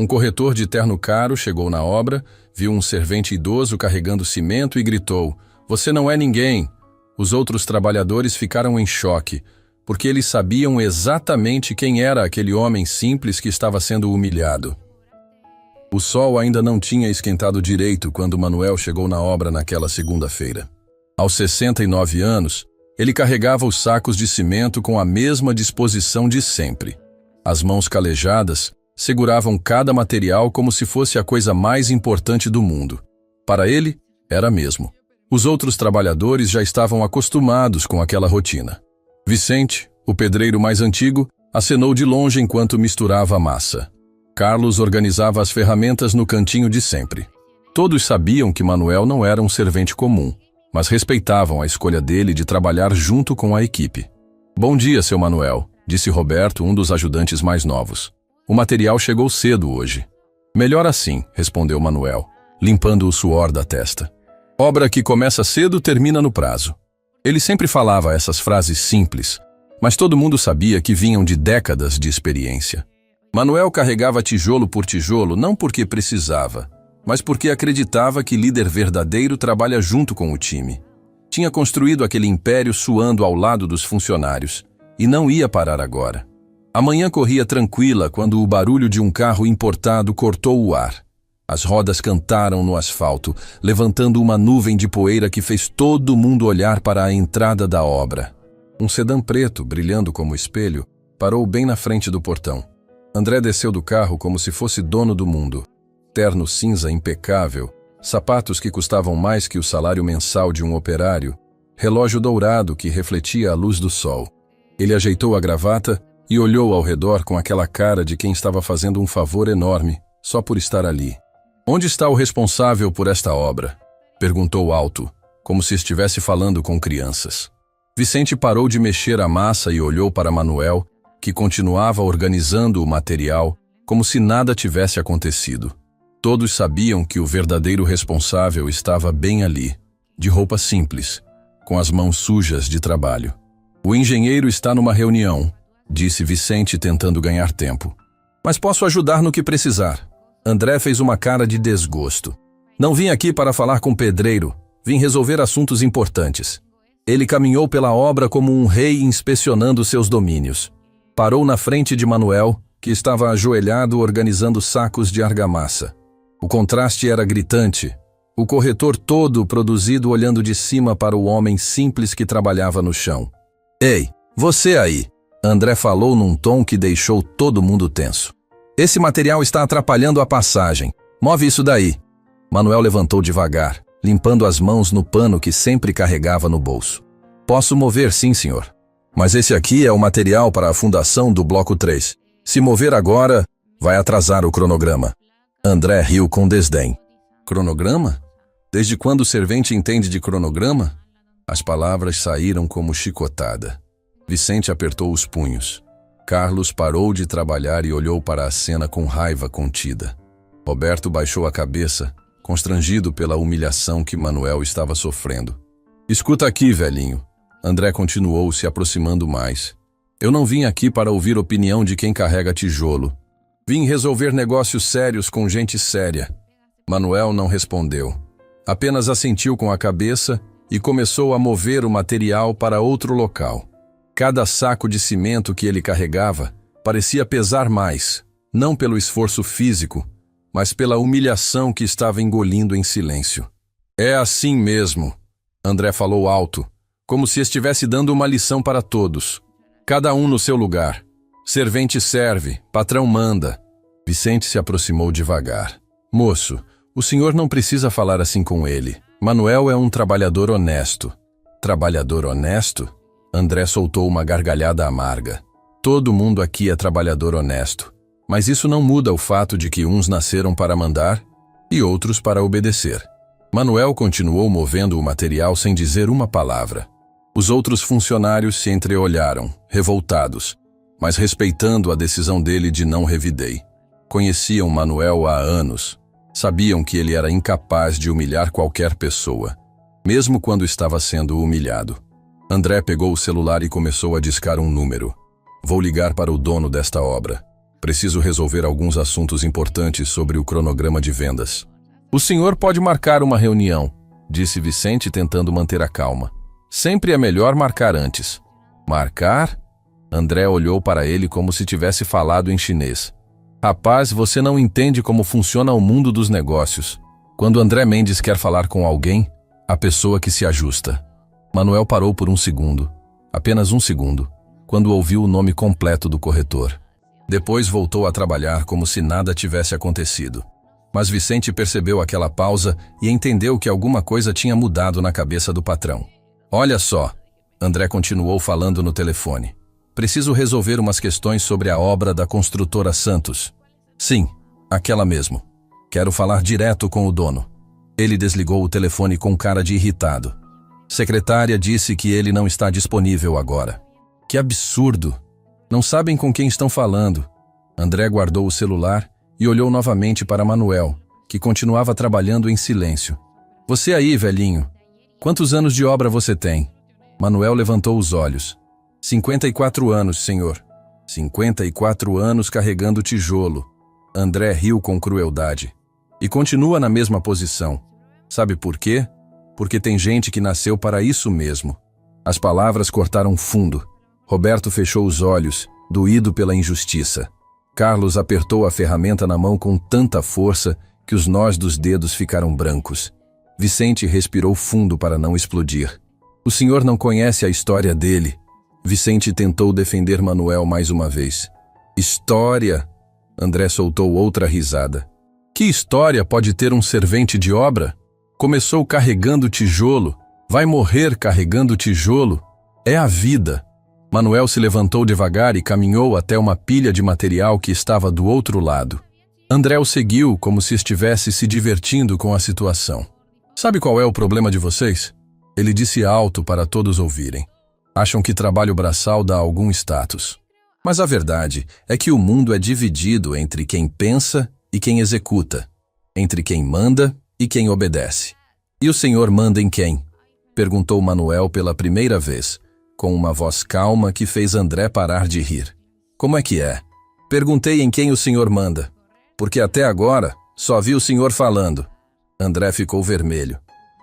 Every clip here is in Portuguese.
Um corretor de terno caro chegou na obra, viu um servente idoso carregando cimento e gritou: "Você não é ninguém!" Os outros trabalhadores ficaram em choque, porque eles sabiam exatamente quem era aquele homem simples que estava sendo humilhado. O sol ainda não tinha esquentado direito quando Manuel chegou na obra naquela segunda-feira. Aos 69 anos, ele carregava os sacos de cimento com a mesma disposição de sempre. As mãos calejadas seguravam cada material como se fosse a coisa mais importante do mundo. Para ele, era mesmo. Os outros trabalhadores já estavam acostumados com aquela rotina. Vicente, o pedreiro mais antigo, acenou de longe enquanto misturava a massa. Carlos organizava as ferramentas no cantinho de sempre. Todos sabiam que Manuel não era um servente comum, mas respeitavam a escolha dele de trabalhar junto com a equipe. "Bom dia, seu Manuel", disse Roberto, um dos ajudantes mais novos. "O material chegou cedo hoje." "Melhor assim", respondeu Manuel, limpando o suor da testa. "Obra que começa cedo termina no prazo." Ele sempre falava essas frases simples, mas todo mundo sabia que vinham de décadas de experiência. Manuel carregava tijolo por tijolo não porque precisava, mas porque acreditava que líder verdadeiro trabalha junto com o time. Tinha construído aquele império suando ao lado dos funcionários, e não ia parar agora. A manhã corria tranquila quando o barulho de um carro importado cortou o ar. As rodas cantaram no asfalto, levantando uma nuvem de poeira que fez todo mundo olhar para a entrada da obra. Um sedã preto, brilhando como espelho, parou bem na frente do portão. André desceu do carro como se fosse dono do mundo. Terno cinza impecável, sapatos que custavam mais que o salário mensal de um operário, relógio dourado que refletia a luz do sol. Ele ajeitou a gravata e olhou ao redor com aquela cara de quem estava fazendo um favor enorme, só por estar ali. "Onde está o responsável por esta obra?" perguntou alto, como se estivesse falando com crianças. Vicente parou de mexer a massa e olhou para Manuel, que continuava organizando o material como se nada tivesse acontecido. Todos sabiam que o verdadeiro responsável estava bem ali, de roupa simples, com as mãos sujas de trabalho. "O engenheiro está numa reunião", disse Vicente tentando ganhar tempo. "Mas posso ajudar no que precisar." André fez uma cara de desgosto. "Não vim aqui para falar com o pedreiro, vim resolver assuntos importantes." Ele caminhou pela obra como um rei inspecionando seus domínios. Parou na frente de Manuel, que estava ajoelhado organizando sacos de argamassa. O contraste era gritante, o corretor todo produzido olhando de cima para o homem simples que trabalhava no chão. "Ei, você aí!" André falou num tom que deixou todo mundo tenso. "Esse material está atrapalhando a passagem. Move isso daí." Manuel levantou devagar, limpando as mãos no pano que sempre carregava no bolso. "Posso mover sim, senhor. Mas esse aqui é o material para a fundação do bloco 3. Se mover agora, vai atrasar o cronograma." André riu com desdém. "Cronograma? Desde quando o servente entende de cronograma?" As palavras saíram como chicotada. Vicente apertou os punhos. Carlos parou de trabalhar e olhou para a cena com raiva contida. Roberto baixou a cabeça, constrangido pela humilhação que Manuel estava sofrendo. "Escuta aqui, velhinho." André continuou se aproximando mais. "Eu não vim aqui para ouvir opinião de quem carrega tijolo. Vim resolver negócios sérios com gente séria." Manuel não respondeu. Apenas assentiu com a cabeça e começou a mover o material para outro local. Cada saco de cimento que ele carregava parecia pesar mais, não pelo esforço físico, mas pela humilhação que estava engolindo em silêncio. "É assim mesmo", André falou alto, como se estivesse dando uma lição para todos. "Cada um no seu lugar. Servente serve, patrão manda." Vicente se aproximou devagar. "Moço, o senhor não precisa falar assim com ele. Manuel é um trabalhador honesto." "Trabalhador honesto?" André soltou uma gargalhada amarga. "Todo mundo aqui é trabalhador honesto, mas isso não muda o fato de que uns nasceram para mandar e outros para obedecer." Manuel continuou movendo o material sem dizer uma palavra. Os outros funcionários se entreolharam, revoltados, mas respeitando a decisão dele de não revidei. Conheciam Manuel há anos. Sabiam que ele era incapaz de humilhar qualquer pessoa, mesmo quando estava sendo humilhado. André pegou o celular e começou a discar um número. "Vou ligar para o dono desta obra." Preciso resolver alguns assuntos importantes sobre o cronograma de vendas. O senhor pode marcar uma reunião, disse Vicente tentando manter a calma. Sempre é melhor marcar antes. Marcar? André olhou para ele como se tivesse falado em chinês. Rapaz, você não entende como funciona o mundo dos negócios. Quando André Mendes quer falar com alguém, a pessoa que se ajusta. Manuel parou por um segundo, apenas um segundo, quando ouviu o nome completo do corretor. Depois voltou a trabalhar como se nada tivesse acontecido. Mas Vicente percebeu aquela pausa e entendeu que alguma coisa tinha mudado na cabeça do patrão. Olha só, André continuou falando no telefone. Preciso resolver umas questões sobre a obra da construtora Santos. Sim, aquela mesmo. Quero falar direto com o dono. Ele desligou o telefone com cara de irritado. Secretária disse que ele não está disponível agora. Que absurdo! Não sabem com quem estão falando. André guardou o celular e olhou novamente para Manuel, que continuava trabalhando em silêncio. Você aí, velhinho. Quantos anos de obra você tem? Manuel levantou os olhos. 54 anos, senhor. 54 anos carregando tijolo. André riu com crueldade. E continua na mesma posição. Sabe por quê? Porque tem gente que nasceu para isso mesmo. As palavras cortaram fundo. Roberto fechou os olhos, doído pela injustiça. Carlos apertou a ferramenta na mão com tanta força que os nós dos dedos ficaram brancos. Vicente respirou fundo para não explodir. O senhor não conhece a história dele. Vicente tentou defender Manuel mais uma vez. História? André soltou outra risada. Que história pode ter um servente de obra? Começou carregando tijolo, vai morrer carregando tijolo. É a vida. Manuel se levantou devagar e caminhou até uma pilha de material que estava do outro lado. André o seguiu como se estivesse se divertindo com a situação. Sabe qual é o problema de vocês? Ele disse alto para todos ouvirem. Acham que trabalho braçal dá algum status. Mas a verdade é que o mundo é dividido entre quem pensa e quem executa, entre quem manda e quem obedece. E o senhor manda em quem? Perguntou Manuel pela primeira vez, com uma voz calma que fez André parar de rir. Como é que é? Perguntei em quem o senhor manda, porque até agora só vi o senhor falando. André ficou vermelho.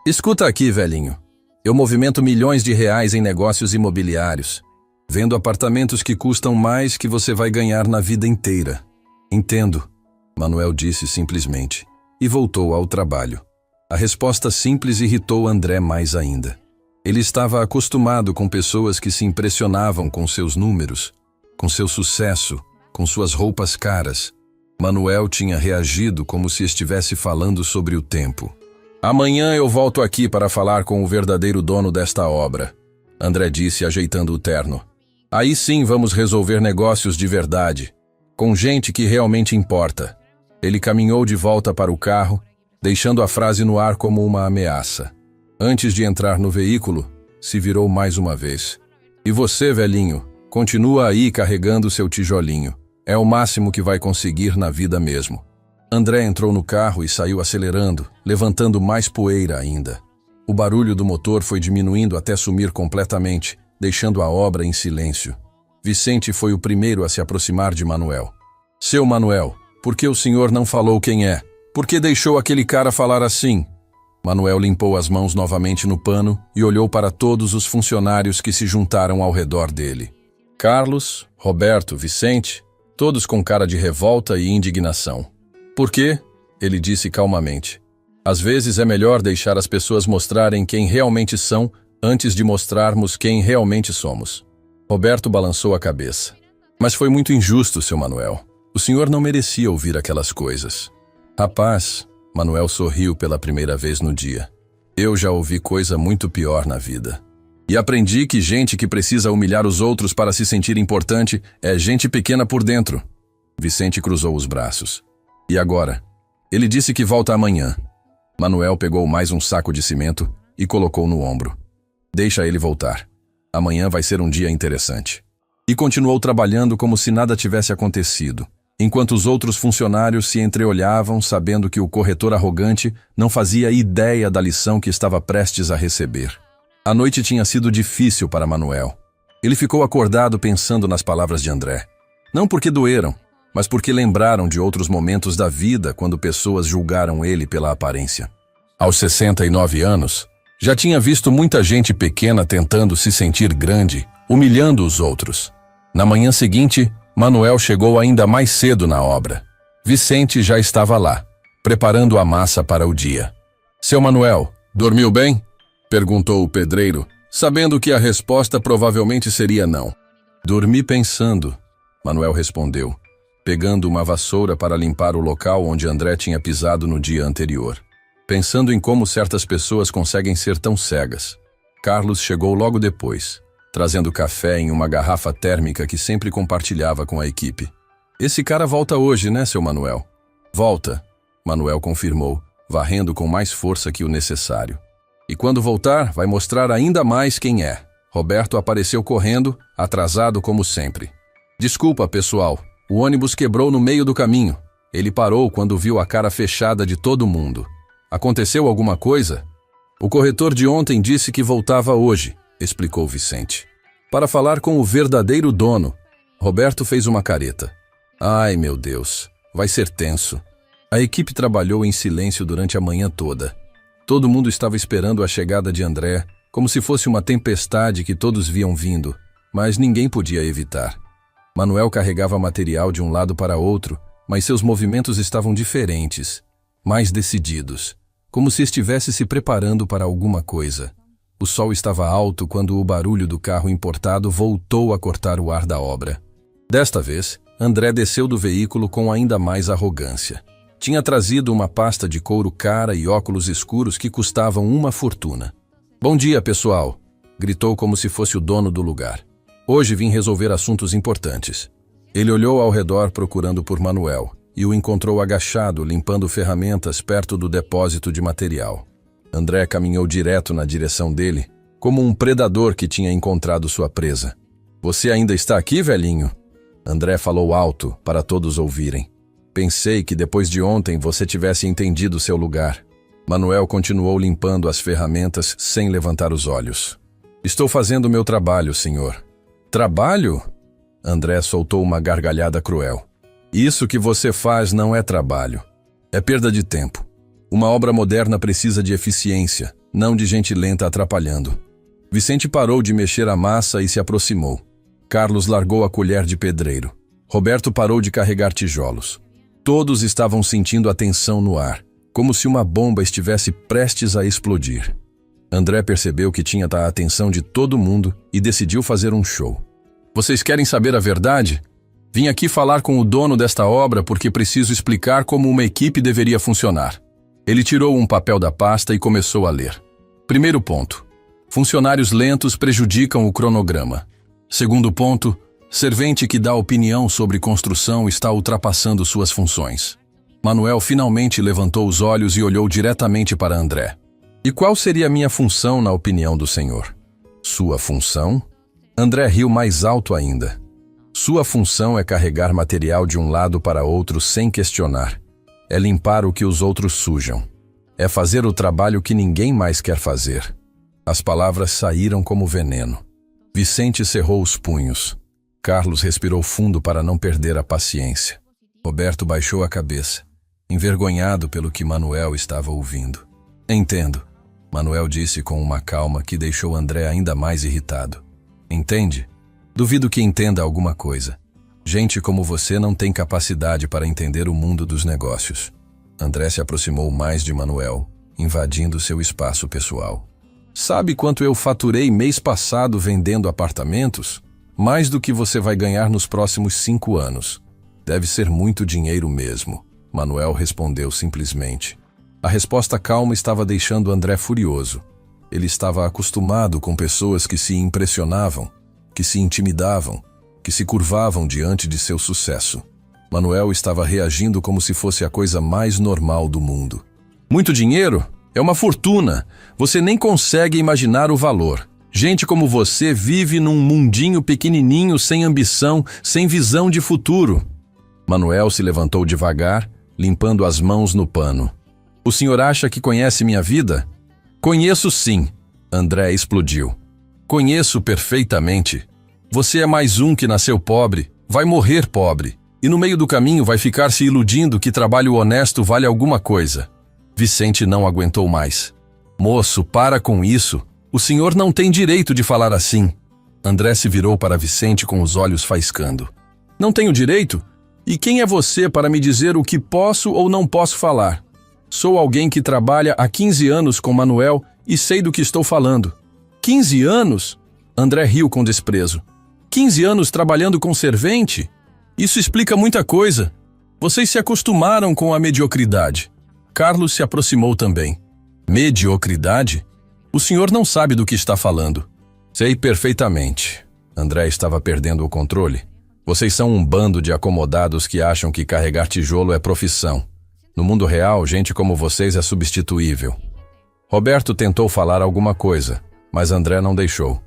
Escuta aqui, velhinho. Eu movimento milhões de reais em negócios imobiliários, vendo apartamentos que custam mais que você vai ganhar na vida inteira. Entendo, Manuel disse simplesmente, e voltou ao trabalho. A resposta simples irritou André mais ainda. Ele estava acostumado com pessoas que se impressionavam com seus números, com seu sucesso, com suas roupas caras. Manuel tinha reagido como se estivesse falando sobre o tempo. Amanhã eu volto aqui para falar com o verdadeiro dono desta obra, André disse ajeitando o terno. Aí sim vamos resolver negócios de verdade, com gente que realmente importa. Ele caminhou de volta para o carro, deixando a frase no ar como uma ameaça. Antes de entrar no veículo, se virou mais uma vez. E você, velhinho, continua aí carregando seu tijolinho. É o máximo que vai conseguir na vida mesmo. André entrou no carro e saiu acelerando, levantando mais poeira ainda. O barulho do motor foi diminuindo até sumir completamente, deixando a obra em silêncio. Vicente foi o primeiro a se aproximar de Manuel. Seu Manuel, por que o senhor não falou quem é? Por que deixou aquele cara falar assim? Manuel limpou as mãos novamente no pano e olhou para todos os funcionários que se juntaram ao redor dele. Carlos, Roberto, Vicente, todos com cara de revolta e indignação. Por quê? Ele disse calmamente. Às vezes é melhor deixar as pessoas mostrarem quem realmente são antes de mostrarmos quem realmente somos. Roberto balançou a cabeça. Mas foi muito injusto, seu Manuel. O senhor não merecia ouvir aquelas coisas. Rapaz, Manuel sorriu pela primeira vez no dia. Eu já ouvi coisa muito pior na vida. E aprendi que gente que precisa humilhar os outros para se sentir importante é gente pequena por dentro. Vicente cruzou os braços. E agora? Ele disse que volta amanhã. Manuel pegou mais um saco de cimento e colocou no ombro. Deixa ele voltar. Amanhã vai ser um dia interessante. E continuou trabalhando como se nada tivesse acontecido, enquanto os outros funcionários se entreolhavam sabendo que o corretor arrogante não fazia ideia da lição que estava prestes a receber. A noite tinha sido difícil para Manuel. Ele ficou acordado pensando nas palavras de André. Não porque doeram, mas porque lembraram de outros momentos da vida quando pessoas julgaram ele pela aparência. Aos 69 anos, já tinha visto muita gente pequena tentando se sentir grande, humilhando os outros. Na manhã seguinte, Manuel chegou ainda mais cedo na obra. Vicente já estava lá, preparando a massa para o dia. Seu Manuel, dormiu bem? Perguntou o pedreiro, sabendo que a resposta provavelmente seria não. Dormi pensando, Manuel respondeu, pegando uma vassoura para limpar o local onde André tinha pisado no dia anterior. Pensando em como certas pessoas conseguem ser tão cegas. Carlos chegou logo depois, trazendo café em uma garrafa térmica que sempre compartilhava com a equipe. Esse cara volta hoje, né, seu Manuel? Volta, Manuel confirmou, varrendo com mais força que o necessário. E quando voltar, vai mostrar ainda mais quem é. Roberto apareceu correndo, atrasado como sempre. Desculpa, pessoal, o ônibus quebrou no meio do caminho. Ele parou quando viu a cara fechada de todo mundo. Aconteceu alguma coisa? O corretor de ontem disse que voltava hoje, explicou Vicente. Para falar com o verdadeiro dono. Roberto fez uma careta. Ai, meu Deus, vai ser tenso. A equipe trabalhou em silêncio durante a manhã toda. Todo mundo estava esperando a chegada de André, como se fosse uma tempestade que todos viam vindo, mas ninguém podia evitar. Manuel carregava material de um lado para outro, mas seus movimentos estavam diferentes, mais decididos, como se estivesse se preparando para alguma coisa. O sol estava alto quando o barulho do carro importado voltou a cortar o ar da obra. Desta vez, André desceu do veículo com ainda mais arrogância. Tinha trazido uma pasta de couro cara e óculos escuros que custavam uma fortuna. Bom dia, pessoal, gritou como se fosse o dono do lugar. Hoje vim resolver assuntos importantes. Ele olhou ao redor procurando por Manuel e o encontrou agachado, limpando ferramentas perto do depósito de material. André caminhou direto na direção dele, como um predador que tinha encontrado sua presa. Você ainda está aqui, velhinho? André falou alto, para todos ouvirem. Pensei que depois de ontem você tivesse entendido seu lugar. Manuel continuou limpando as ferramentas sem levantar os olhos. Estou fazendo meu trabalho, senhor. Trabalho? André soltou uma gargalhada cruel. Isso que você faz não é trabalho. É perda de tempo. Uma obra moderna precisa de eficiência, não de gente lenta atrapalhando. Vicente parou de mexer a massa e se aproximou. Carlos largou a colher de pedreiro. Roberto parou de carregar tijolos. Todos estavam sentindo a tensão no ar, como se uma bomba estivesse prestes a explodir. André percebeu que tinha a atenção de todo mundo e decidiu fazer um show. Vocês querem saber a verdade? Vim aqui falar com o dono desta obra porque preciso explicar como uma equipe deveria funcionar. Ele tirou um papel da pasta e começou a ler. Primeiro ponto. Funcionários lentos prejudicam o cronograma. Segundo ponto. Servente que dá opinião sobre construção está ultrapassando suas funções. Manuel finalmente levantou os olhos e olhou diretamente para André. E qual seria a minha função na opinião do senhor? Sua função? André riu mais alto ainda. Sua função é carregar material de um lado para outro sem questionar. É limpar o que os outros sujam. É fazer o trabalho que ninguém mais quer fazer. As palavras saíram como veneno. Vicente cerrou os punhos. Carlos respirou fundo para não perder a paciência. Roberto baixou a cabeça, envergonhado pelo que Manuel estava ouvindo. Entendo, Manuel disse com uma calma que deixou André ainda mais irritado. Entende? Duvido que entenda alguma coisa. Gente como você não tem capacidade para entender o mundo dos negócios. André se aproximou mais de Manuel, invadindo seu espaço pessoal. Sabe quanto eu faturei mês passado vendendo apartamentos? Mais do que você vai ganhar nos próximos 5 anos. Deve ser muito dinheiro mesmo, Manuel respondeu simplesmente. A resposta calma estava deixando André furioso. Ele estava acostumado com pessoas que se impressionavam, que se intimidavam, que se curvavam diante de seu sucesso. Manuel estava reagindo como se fosse a coisa mais normal do mundo. Muito dinheiro? É uma fortuna. Você nem consegue imaginar o valor. Gente como você vive num mundinho pequenininho, sem ambição, sem visão de futuro. Manuel se levantou devagar, limpando as mãos no pano. O senhor acha que conhece minha vida? Conheço sim, André explodiu. Conheço perfeitamente. Você é mais um que nasceu pobre, vai morrer pobre. E no meio do caminho vai ficar se iludindo que trabalho honesto vale alguma coisa. Vicente não aguentou mais. Moço, para com isso. O senhor não tem direito de falar assim. André se virou para Vicente com os olhos faiscando. Não tenho direito? E quem é você para me dizer o que posso ou não posso falar? Sou alguém que trabalha há 15 anos com Manuel e sei do que estou falando. 15 anos? André riu com desprezo. 15 anos trabalhando com servente? Isso explica muita coisa. Vocês se acostumaram com a mediocridade. Carlos se aproximou também. Mediocridade? O senhor não sabe do que está falando. Sei perfeitamente. André estava perdendo o controle. Vocês são um bando de acomodados que acham que carregar tijolo é profissão. No mundo real, gente como vocês é substituível. Roberto tentou falar alguma coisa, mas André não deixou.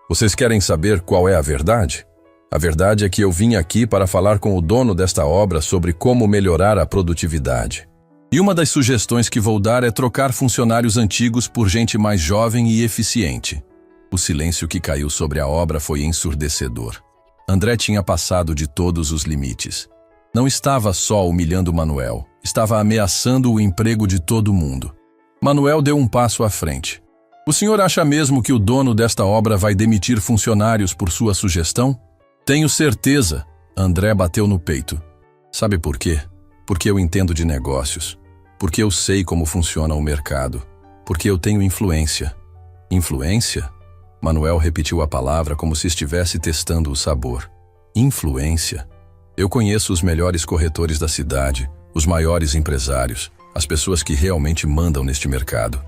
Vocês querem saber qual é a verdade? A verdade é que eu vim aqui para falar com o dono desta obra sobre como melhorar a produtividade. E uma das sugestões que vou dar é trocar funcionários antigos por gente mais jovem e eficiente. O silêncio que caiu sobre a obra foi ensurdecedor. André tinha passado de todos os limites. Não estava só humilhando Manuel, estava ameaçando o emprego de todo mundo. Manuel deu um passo à frente. O senhor acha mesmo que o dono desta obra vai demitir funcionários por sua sugestão? Tenho certeza. André bateu no peito. Sabe por quê? Porque eu entendo de negócios. Porque eu sei como funciona o mercado. Porque eu tenho influência. Influência? Manuel repetiu a palavra como se estivesse testando o sabor. Influência? Eu conheço os melhores corretores da cidade, os maiores empresários, as pessoas que realmente mandam neste mercado.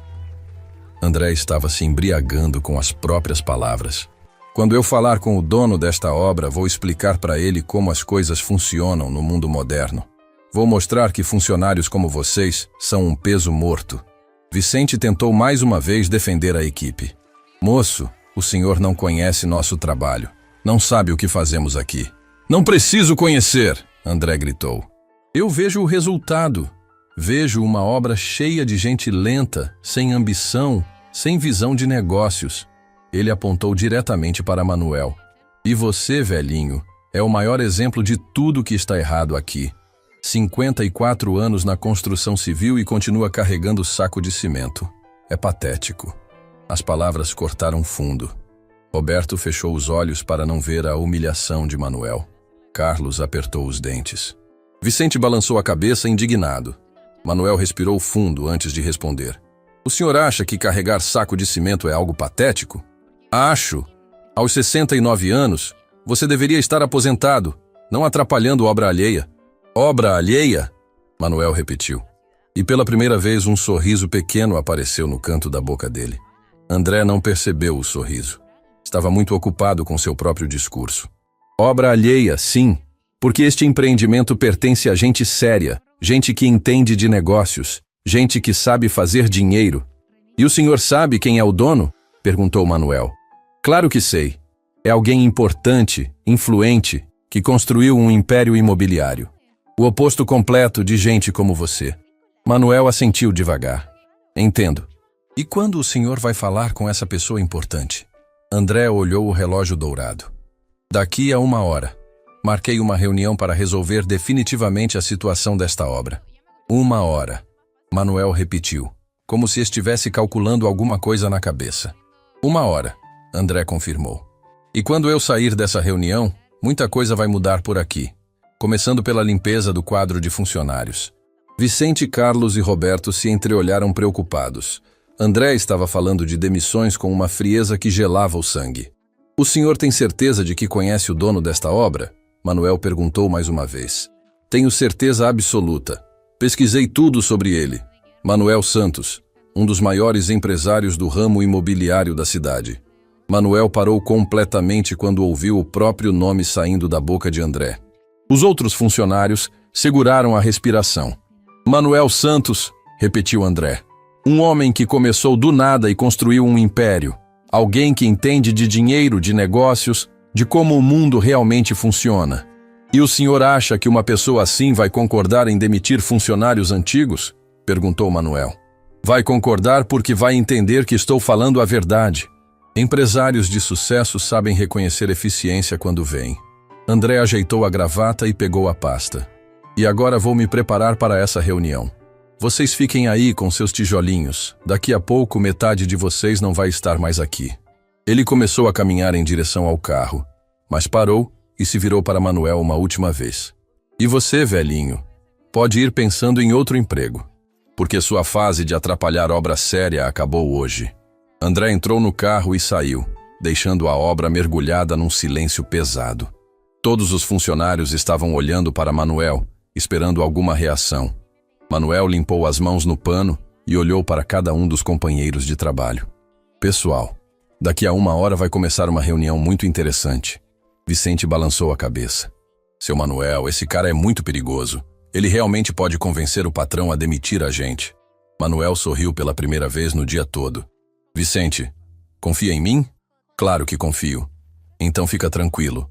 André estava se embriagando com as próprias palavras. Quando eu falar com o dono desta obra, vou explicar para ele como as coisas funcionam no mundo moderno. Vou mostrar que funcionários como vocês são um peso morto. Vicente tentou mais uma vez defender a equipe. Moço, o senhor não conhece nosso trabalho. Não sabe o que fazemos aqui. Não preciso conhecer, André gritou. Eu vejo o resultado. Vejo uma obra cheia de gente lenta, sem ambição, sem visão de negócios. Ele apontou diretamente para Manuel. E você, velhinho, é o maior exemplo de tudo que está errado aqui. 54 anos na construção civil e continua carregando saco de cimento. É patético. As palavras cortaram fundo. Roberto fechou os olhos para não ver a humilhação de Manuel. Carlos apertou os dentes. Vicente balançou a cabeça indignado. Manuel respirou fundo antes de responder. O senhor acha que carregar saco de cimento é algo patético? Acho. Aos 69 anos, você deveria estar aposentado, não atrapalhando obra alheia. Obra alheia? Manuel repetiu. E pela primeira vez um sorriso pequeno apareceu no canto da boca dele. André não percebeu o sorriso. Estava muito ocupado com seu próprio discurso. Obra alheia, sim, porque este empreendimento pertence a gente séria, gente que entende de negócios, gente que sabe fazer dinheiro. E o senhor sabe quem é o dono? Perguntou Manuel. Claro que sei. É alguém importante, influente, que construiu um império imobiliário. O oposto completo de gente como você. Manuel assentiu devagar. Entendo. E quando o senhor vai falar com essa pessoa importante? André olhou o relógio dourado. Daqui a 1 hora. Marquei uma reunião para resolver definitivamente a situação desta obra. 1 hora. Manuel repetiu, como se estivesse calculando alguma coisa na cabeça. 1 hora. André confirmou. E quando eu sair dessa reunião, muita coisa vai mudar por aqui. Começando pela limpeza do quadro de funcionários. Vicente, Carlos e Roberto se entreolharam preocupados. André estava falando de demissões com uma frieza que gelava o sangue. O senhor tem certeza de que conhece o dono desta obra? Manuel perguntou mais uma vez. Tenho certeza absoluta. Pesquisei tudo sobre ele. Manuel Santos, um dos maiores empresários do ramo imobiliário da cidade. Manuel parou completamente quando ouviu o próprio nome saindo da boca de André. Os outros funcionários seguraram a respiração. Manuel Santos, repetiu André. Um homem que começou do nada e construiu um império. Alguém que entende de dinheiro, de negócios, de como o mundo realmente funciona. E o senhor acha que uma pessoa assim vai concordar em demitir funcionários antigos? Perguntou Manuel. Vai concordar porque vai entender que estou falando a verdade. Empresários de sucesso sabem reconhecer eficiência quando veem. André ajeitou a gravata e pegou a pasta. E agora vou me preparar para essa reunião. Vocês fiquem aí com seus tijolinhos. Daqui a pouco metade de vocês não vai estar mais aqui. Ele começou a caminhar em direção ao carro, mas parou e se virou para Manuel uma última vez. E você, velhinho, pode ir pensando em outro emprego, porque sua fase de atrapalhar obra séria acabou hoje. André entrou no carro e saiu, deixando a obra mergulhada num silêncio pesado. Todos os funcionários estavam olhando para Manuel, esperando alguma reação. Manuel limpou as mãos no pano e olhou para cada um dos companheiros de trabalho. Pessoal, daqui a 1 hora vai começar uma reunião muito interessante. Vicente balançou a cabeça. Seu Manuel, esse cara é muito perigoso. Ele realmente pode convencer o patrão a demitir a gente. Manuel sorriu pela primeira vez no dia todo. Vicente, confia em mim? Claro que confio. Então fica tranquilo.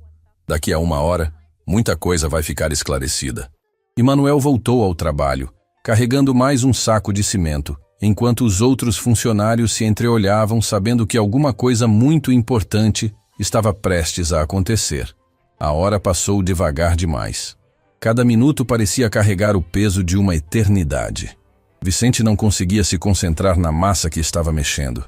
Daqui a 1 hora, muita coisa vai ficar esclarecida. E Manuel voltou ao trabalho, carregando mais um saco de cimento, enquanto os outros funcionários se entreolhavam sabendo que alguma coisa muito importante estava prestes a acontecer. A hora passou devagar demais. Cada minuto parecia carregar o peso de uma eternidade. Vicente não conseguia se concentrar na massa que estava mexendo.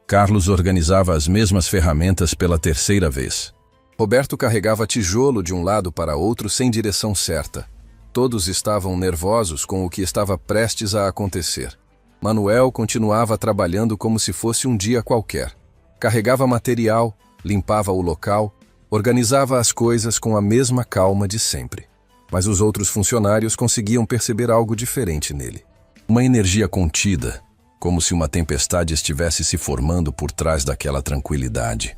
Carlos organizava as mesmas ferramentas pela 3ª vez. Roberto carregava tijolo de um lado para outro sem direção certa. Todos estavam nervosos com o que estava prestes a acontecer. Manuel continuava trabalhando como se fosse um dia qualquer. Carregava material, limpava o local, organizava as coisas com a mesma calma de sempre. Mas os outros funcionários conseguiam perceber algo diferente nele. Uma energia contida, como se uma tempestade estivesse se formando por trás daquela tranquilidade.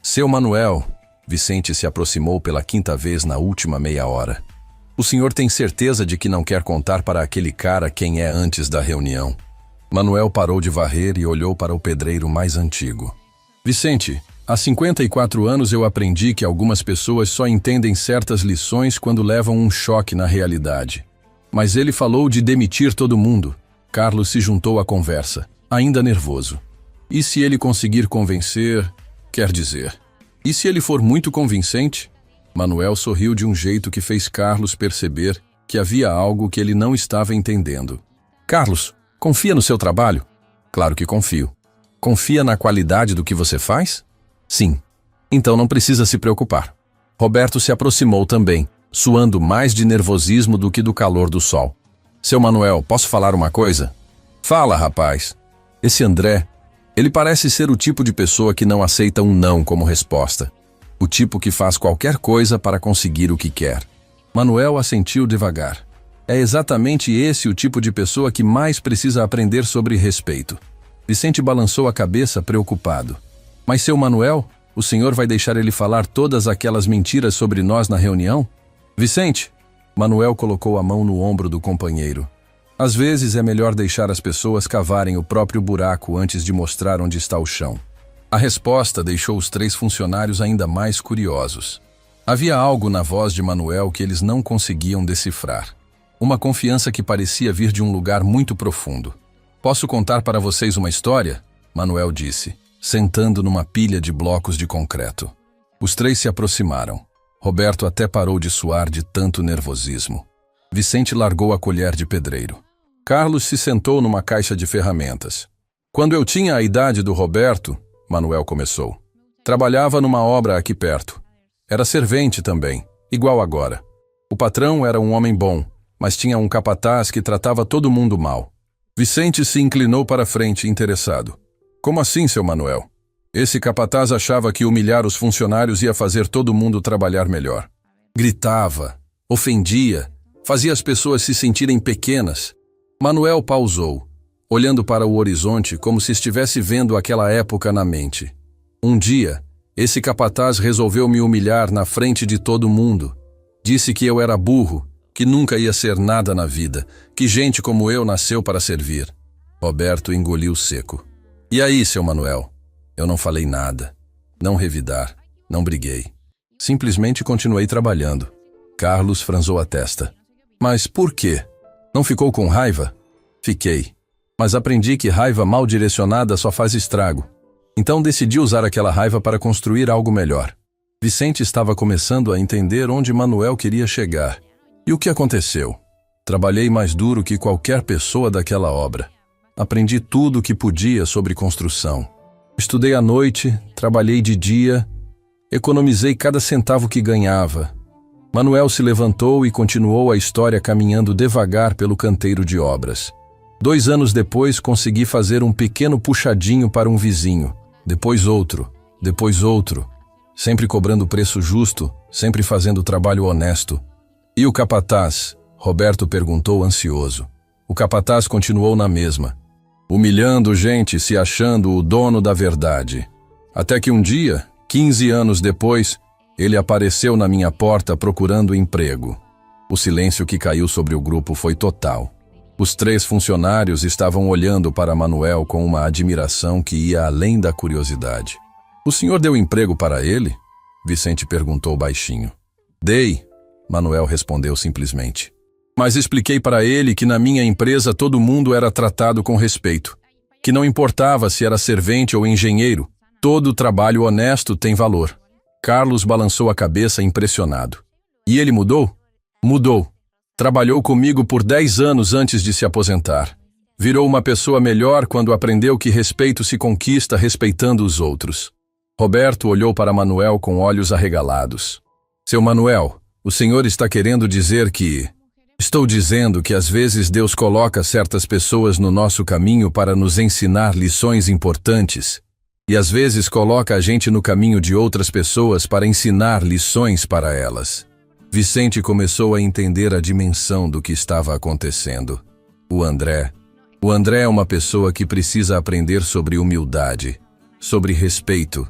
Seu Manuel, Vicente se aproximou pela 5ª vez na última meia hora. O senhor tem certeza de que não quer contar para aquele cara quem é antes da reunião? Manuel parou de varrer e olhou para o pedreiro mais antigo. Vicente, há 54 anos eu aprendi que algumas pessoas só entendem certas lições quando levam um choque na realidade. Mas ele falou de demitir todo mundo. Carlos se juntou à conversa, ainda nervoso. E se ele conseguir convencer, quer dizer, e se ele for muito convincente? Manuel sorriu de um jeito que fez Carlos perceber que havia algo que ele não estava entendendo. Carlos, confia no seu trabalho? Claro que confio. Confia na qualidade do que você faz? Sim. Então não precisa se preocupar. Roberto se aproximou também, suando mais de nervosismo do que do calor do sol. Seu Manuel, posso falar uma coisa? Fala, rapaz. Esse André, ele parece ser o tipo de pessoa que não aceita um não como resposta. O tipo que faz qualquer coisa para conseguir o que quer. Manuel assentiu devagar. É exatamente esse o tipo de pessoa que mais precisa aprender sobre respeito. Vicente balançou a cabeça preocupado. Mas seu Manuel, o senhor vai deixar ele falar todas aquelas mentiras sobre nós na reunião? Vicente! Manuel colocou a mão no ombro do companheiro. Às vezes é melhor deixar as pessoas cavarem o próprio buraco antes de mostrar onde está o chão. A resposta deixou os 3 funcionários ainda mais curiosos. Havia algo na voz de Manuel que eles não conseguiam decifrar. Uma confiança que parecia vir de um lugar muito profundo. Posso contar para vocês uma história? Manuel disse, sentando numa pilha de blocos de concreto. Os 3 se aproximaram. Roberto até parou de suar de tanto nervosismo. Vicente largou a colher de pedreiro. Carlos se sentou numa caixa de ferramentas. Quando eu tinha a idade do Roberto, Manuel começou. Trabalhava numa obra aqui perto. Era servente também, igual agora. O patrão era um homem bom, mas tinha um capataz que tratava todo mundo mal. Vicente se inclinou para frente, interessado. Como assim, seu Manuel? Esse capataz achava que humilhar os funcionários ia fazer todo mundo trabalhar melhor. Gritava, ofendia, fazia as pessoas se sentirem pequenas. Manuel pausou, olhando para o horizonte como se estivesse vendo aquela época na mente. Um dia, esse capataz resolveu me humilhar na frente de todo mundo. Disse que eu era burro, que nunca ia ser nada na vida, que gente como eu nasceu para servir. Roberto engoliu seco. E aí, seu Manuel? Eu não falei nada. Não revidar. Não briguei. Simplesmente continuei trabalhando. Carlos franzou a testa. Mas por quê? Não ficou com raiva? Fiquei. Mas aprendi que raiva mal direcionada só faz estrago. Então decidi usar aquela raiva para construir algo melhor. Vicente estava começando a entender onde Manuel queria chegar. E o que aconteceu? Trabalhei mais duro que qualquer pessoa daquela obra. Aprendi tudo o que podia sobre construção. Estudei à noite, trabalhei de dia, economizei cada centavo que ganhava. Manuel se levantou e continuou a história caminhando devagar pelo canteiro de obras. 2 anos depois, consegui fazer um pequeno puxadinho para um vizinho. Depois outro, sempre cobrando preço justo, sempre fazendo trabalho honesto. E o capataz? Roberto perguntou ansioso. O capataz continuou na mesma, humilhando gente, se achando o dono da verdade. Até que um dia, 15 anos depois, ele apareceu na minha porta procurando emprego. O silêncio que caiu sobre o grupo foi total. Os 3 funcionários estavam olhando para Manuel com uma admiração que ia além da curiosidade. O senhor deu emprego para ele? Vicente perguntou baixinho. Dei, Manuel respondeu simplesmente. Mas expliquei para ele que na minha empresa todo mundo era tratado com respeito, que não importava se era servente ou engenheiro, todo trabalho honesto tem valor. Carlos balançou a cabeça impressionado. E ele mudou? Mudou. Trabalhou comigo por 10 anos antes de se aposentar. Virou uma pessoa melhor quando aprendeu que respeito se conquista respeitando os outros. Roberto olhou para Manuel com olhos arregalados. Seu Manuel, o senhor está querendo dizer que... Estou dizendo que às vezes Deus coloca certas pessoas no nosso caminho para nos ensinar lições importantes. E às vezes coloca a gente no caminho de outras pessoas para ensinar lições para elas. Vicente começou a entender a dimensão do que estava acontecendo. O André é uma pessoa que precisa aprender sobre humildade, sobre respeito,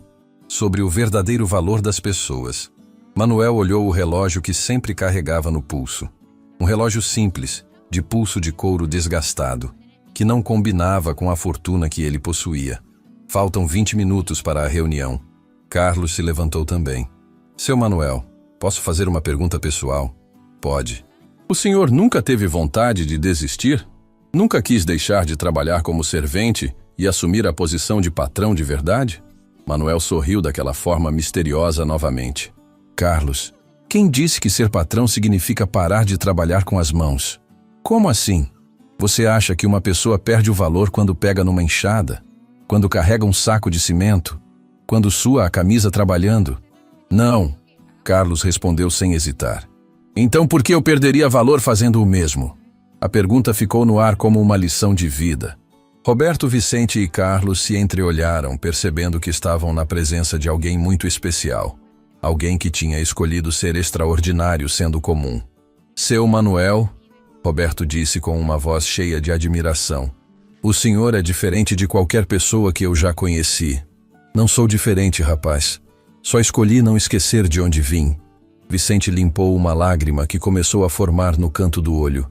sobre o verdadeiro valor das pessoas. Manuel olhou o relógio que sempre carregava no pulso. Um relógio simples, de pulso de couro desgastado, que não combinava com a fortuna que ele possuía. Faltam 20 minutos para a reunião. Carlos se levantou também. Seu Manuel, posso fazer uma pergunta pessoal? Pode. O senhor nunca teve vontade de desistir? Nunca quis deixar de trabalhar como servente e assumir a posição de patrão de verdade? Manuel sorriu daquela forma misteriosa novamente. Carlos, quem disse que ser patrão significa parar de trabalhar com as mãos? Como assim? Você acha que uma pessoa perde o valor quando pega numa enxada? Quando carrega um saco de cimento? Quando sua a camisa trabalhando? Não, Carlos respondeu sem hesitar. Então por que eu perderia valor fazendo o mesmo? A pergunta ficou no ar como uma lição de vida. Roberto, Vicente e Carlos se entreolharam, percebendo que estavam na presença de alguém muito especial. Alguém que tinha escolhido ser extraordinário sendo comum. Seu Manuel, Roberto disse com uma voz cheia de admiração. O senhor é diferente de qualquer pessoa que eu já conheci. Não sou diferente, rapaz. Só escolhi não esquecer de onde vim. Vicente limpou uma lágrima que começou a formar no canto do olho.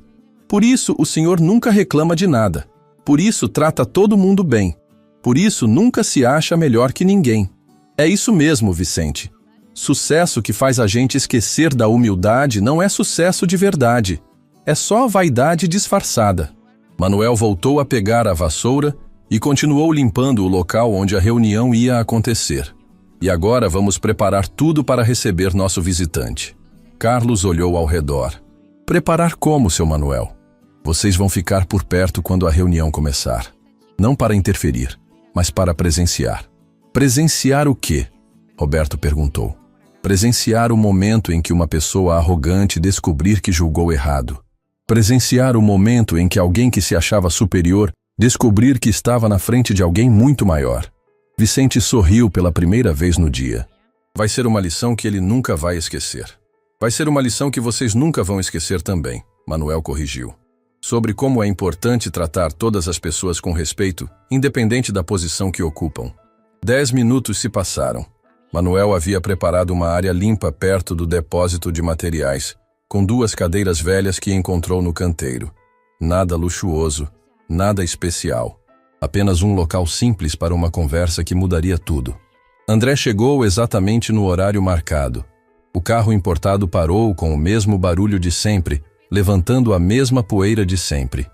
Por isso o senhor nunca reclama de nada. Por isso trata todo mundo bem. Por isso nunca se acha melhor que ninguém. É isso mesmo, Vicente. Sucesso que faz a gente esquecer da humildade não é sucesso de verdade. É só vaidade disfarçada. Manuel voltou a pegar a vassoura e continuou limpando o local onde a reunião ia acontecer. E agora vamos preparar tudo para receber nosso visitante. Carlos olhou ao redor. Preparar como, seu Manuel? Vocês vão ficar por perto quando a reunião começar. Não para interferir, mas para presenciar. Presenciar o quê? Roberto perguntou. Presenciar o momento em que uma pessoa arrogante descobrir que julgou errado. Presenciar o momento em que alguém que se achava superior descobrir que estava na frente de alguém muito maior. Vicente sorriu pela primeira vez no dia. Vai ser uma lição que ele nunca vai esquecer. Vai ser uma lição que vocês nunca vão esquecer também, Manuel corrigiu. Sobre como é importante tratar todas as pessoas com respeito, independente da posição que ocupam. 10 minutos se passaram. Manuel havia preparado uma área limpa perto do depósito de materiais, com 2 cadeiras velhas que encontrou no canteiro. Nada luxuoso, nada especial. Apenas um local simples para uma conversa que mudaria tudo. André chegou exatamente no horário marcado. O carro importado parou com o mesmo barulho de sempre, levantando a mesma poeira de sempre.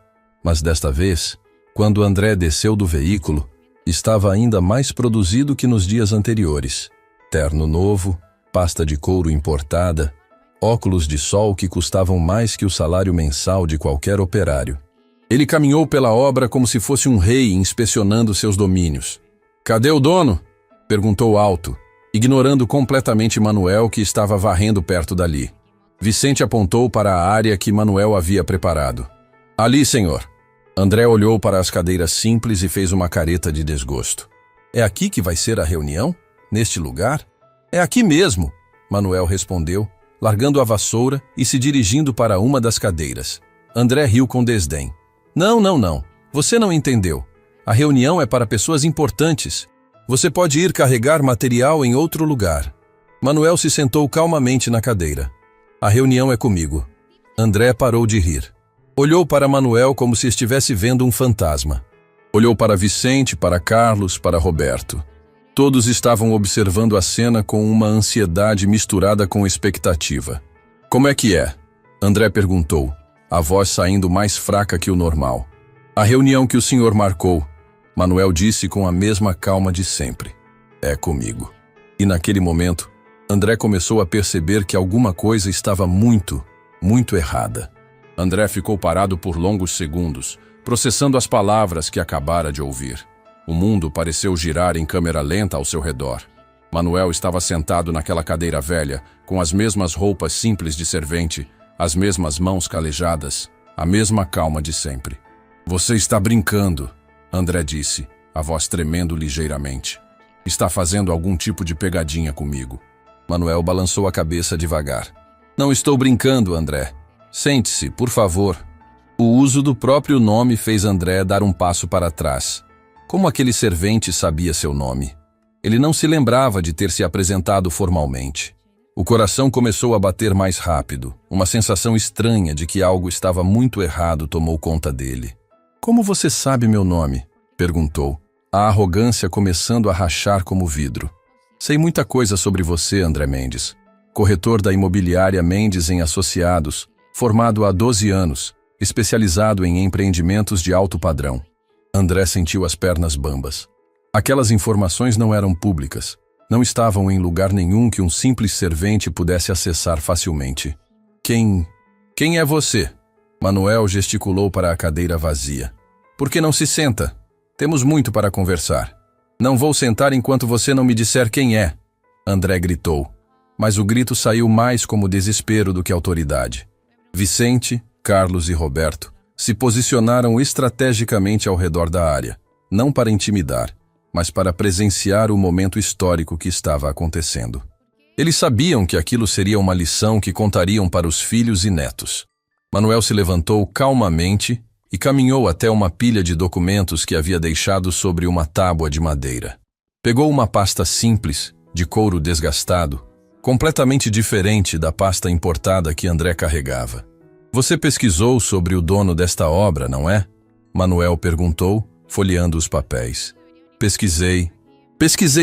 Mas desta vez, quando André desceu do veículo, estava ainda mais produzido que nos dias anteriores. Terno novo, pasta de couro importada, óculos de sol que custavam mais que o salário mensal de qualquer operário. Ele caminhou pela obra como se fosse um rei inspecionando seus domínios. "Cadê o dono?" perguntou alto, ignorando completamente Manuel, que estava varrendo perto dali. Vicente apontou para a área que Manuel havia preparado. "Ali, senhor." André olhou para as cadeiras simples e fez uma careta de desgosto. "É aqui que vai ser a reunião? Neste lugar?" "É aqui mesmo," Manuel respondeu, largando a vassoura e se dirigindo para uma das cadeiras. André riu com desdém. Não. Você não entendeu. A reunião é para pessoas importantes. Você pode ir carregar material em outro lugar." Manuel se sentou calmamente na cadeira. "A reunião é comigo." André parou de rir. Olhou para Manuel como se estivesse vendo um fantasma. Olhou para Vicente, para Carlos, para Roberto. Todos estavam observando a cena com uma ansiedade misturada com expectativa. "Como é que é?" André perguntou, a voz saindo mais fraca que o normal. "A reunião que o senhor marcou," Manuel disse com a mesma calma de sempre. "É comigo." E naquele momento, André começou a perceber que alguma coisa estava muito errada. André ficou parado por longos segundos, processando as palavras que acabara de ouvir. O mundo pareceu girar em câmera lenta ao seu redor. Manuel estava sentado naquela cadeira velha, com as mesmas roupas simples de servente, as mesmas mãos calejadas, a mesma calma de sempre. "Você está brincando," André disse, a voz tremendo ligeiramente. "Está fazendo algum tipo de pegadinha comigo." Manuel balançou a cabeça devagar. "Não estou brincando, André. Sente-se, por favor." O uso do próprio nome fez André dar um passo para trás. Como aquele servente sabia seu nome? Ele não se lembrava de ter se apresentado formalmente. O coração começou a bater mais rápido. Uma sensação estranha de que algo estava muito errado tomou conta dele. "Como você sabe meu nome?" perguntou, a arrogância começando a rachar como vidro. "Sei muita coisa sobre você, André Mendes. Corretor da imobiliária Mendes em Associados, formado há 12 anos, especializado em empreendimentos de alto padrão." André sentiu as pernas bambas. Aquelas informações não eram públicas. Não estavam em lugar nenhum que um simples servente pudesse acessar facilmente. Quem é você?" Manuel gesticulou para a cadeira vazia. "Por que não se senta? Temos muito para conversar." "Não vou sentar enquanto você não me disser quem é," André gritou. Mas o grito saiu mais como desespero do que autoridade. Vicente, Carlos e Roberto se posicionaram estrategicamente ao redor da área, não para intimidar, mas para presenciar o momento histórico que estava acontecendo. Eles sabiam que aquilo seria uma lição que contariam para os filhos e netos. Manuel se levantou calmamente e caminhou até uma pilha de documentos que havia deixado sobre uma tábua de madeira. Pegou uma pasta simples, de couro desgastado, completamente diferente da pasta importada que André carregava. "Você pesquisou sobre o dono desta obra, não é?" Manuel perguntou, folheando os papéis. Pesquisei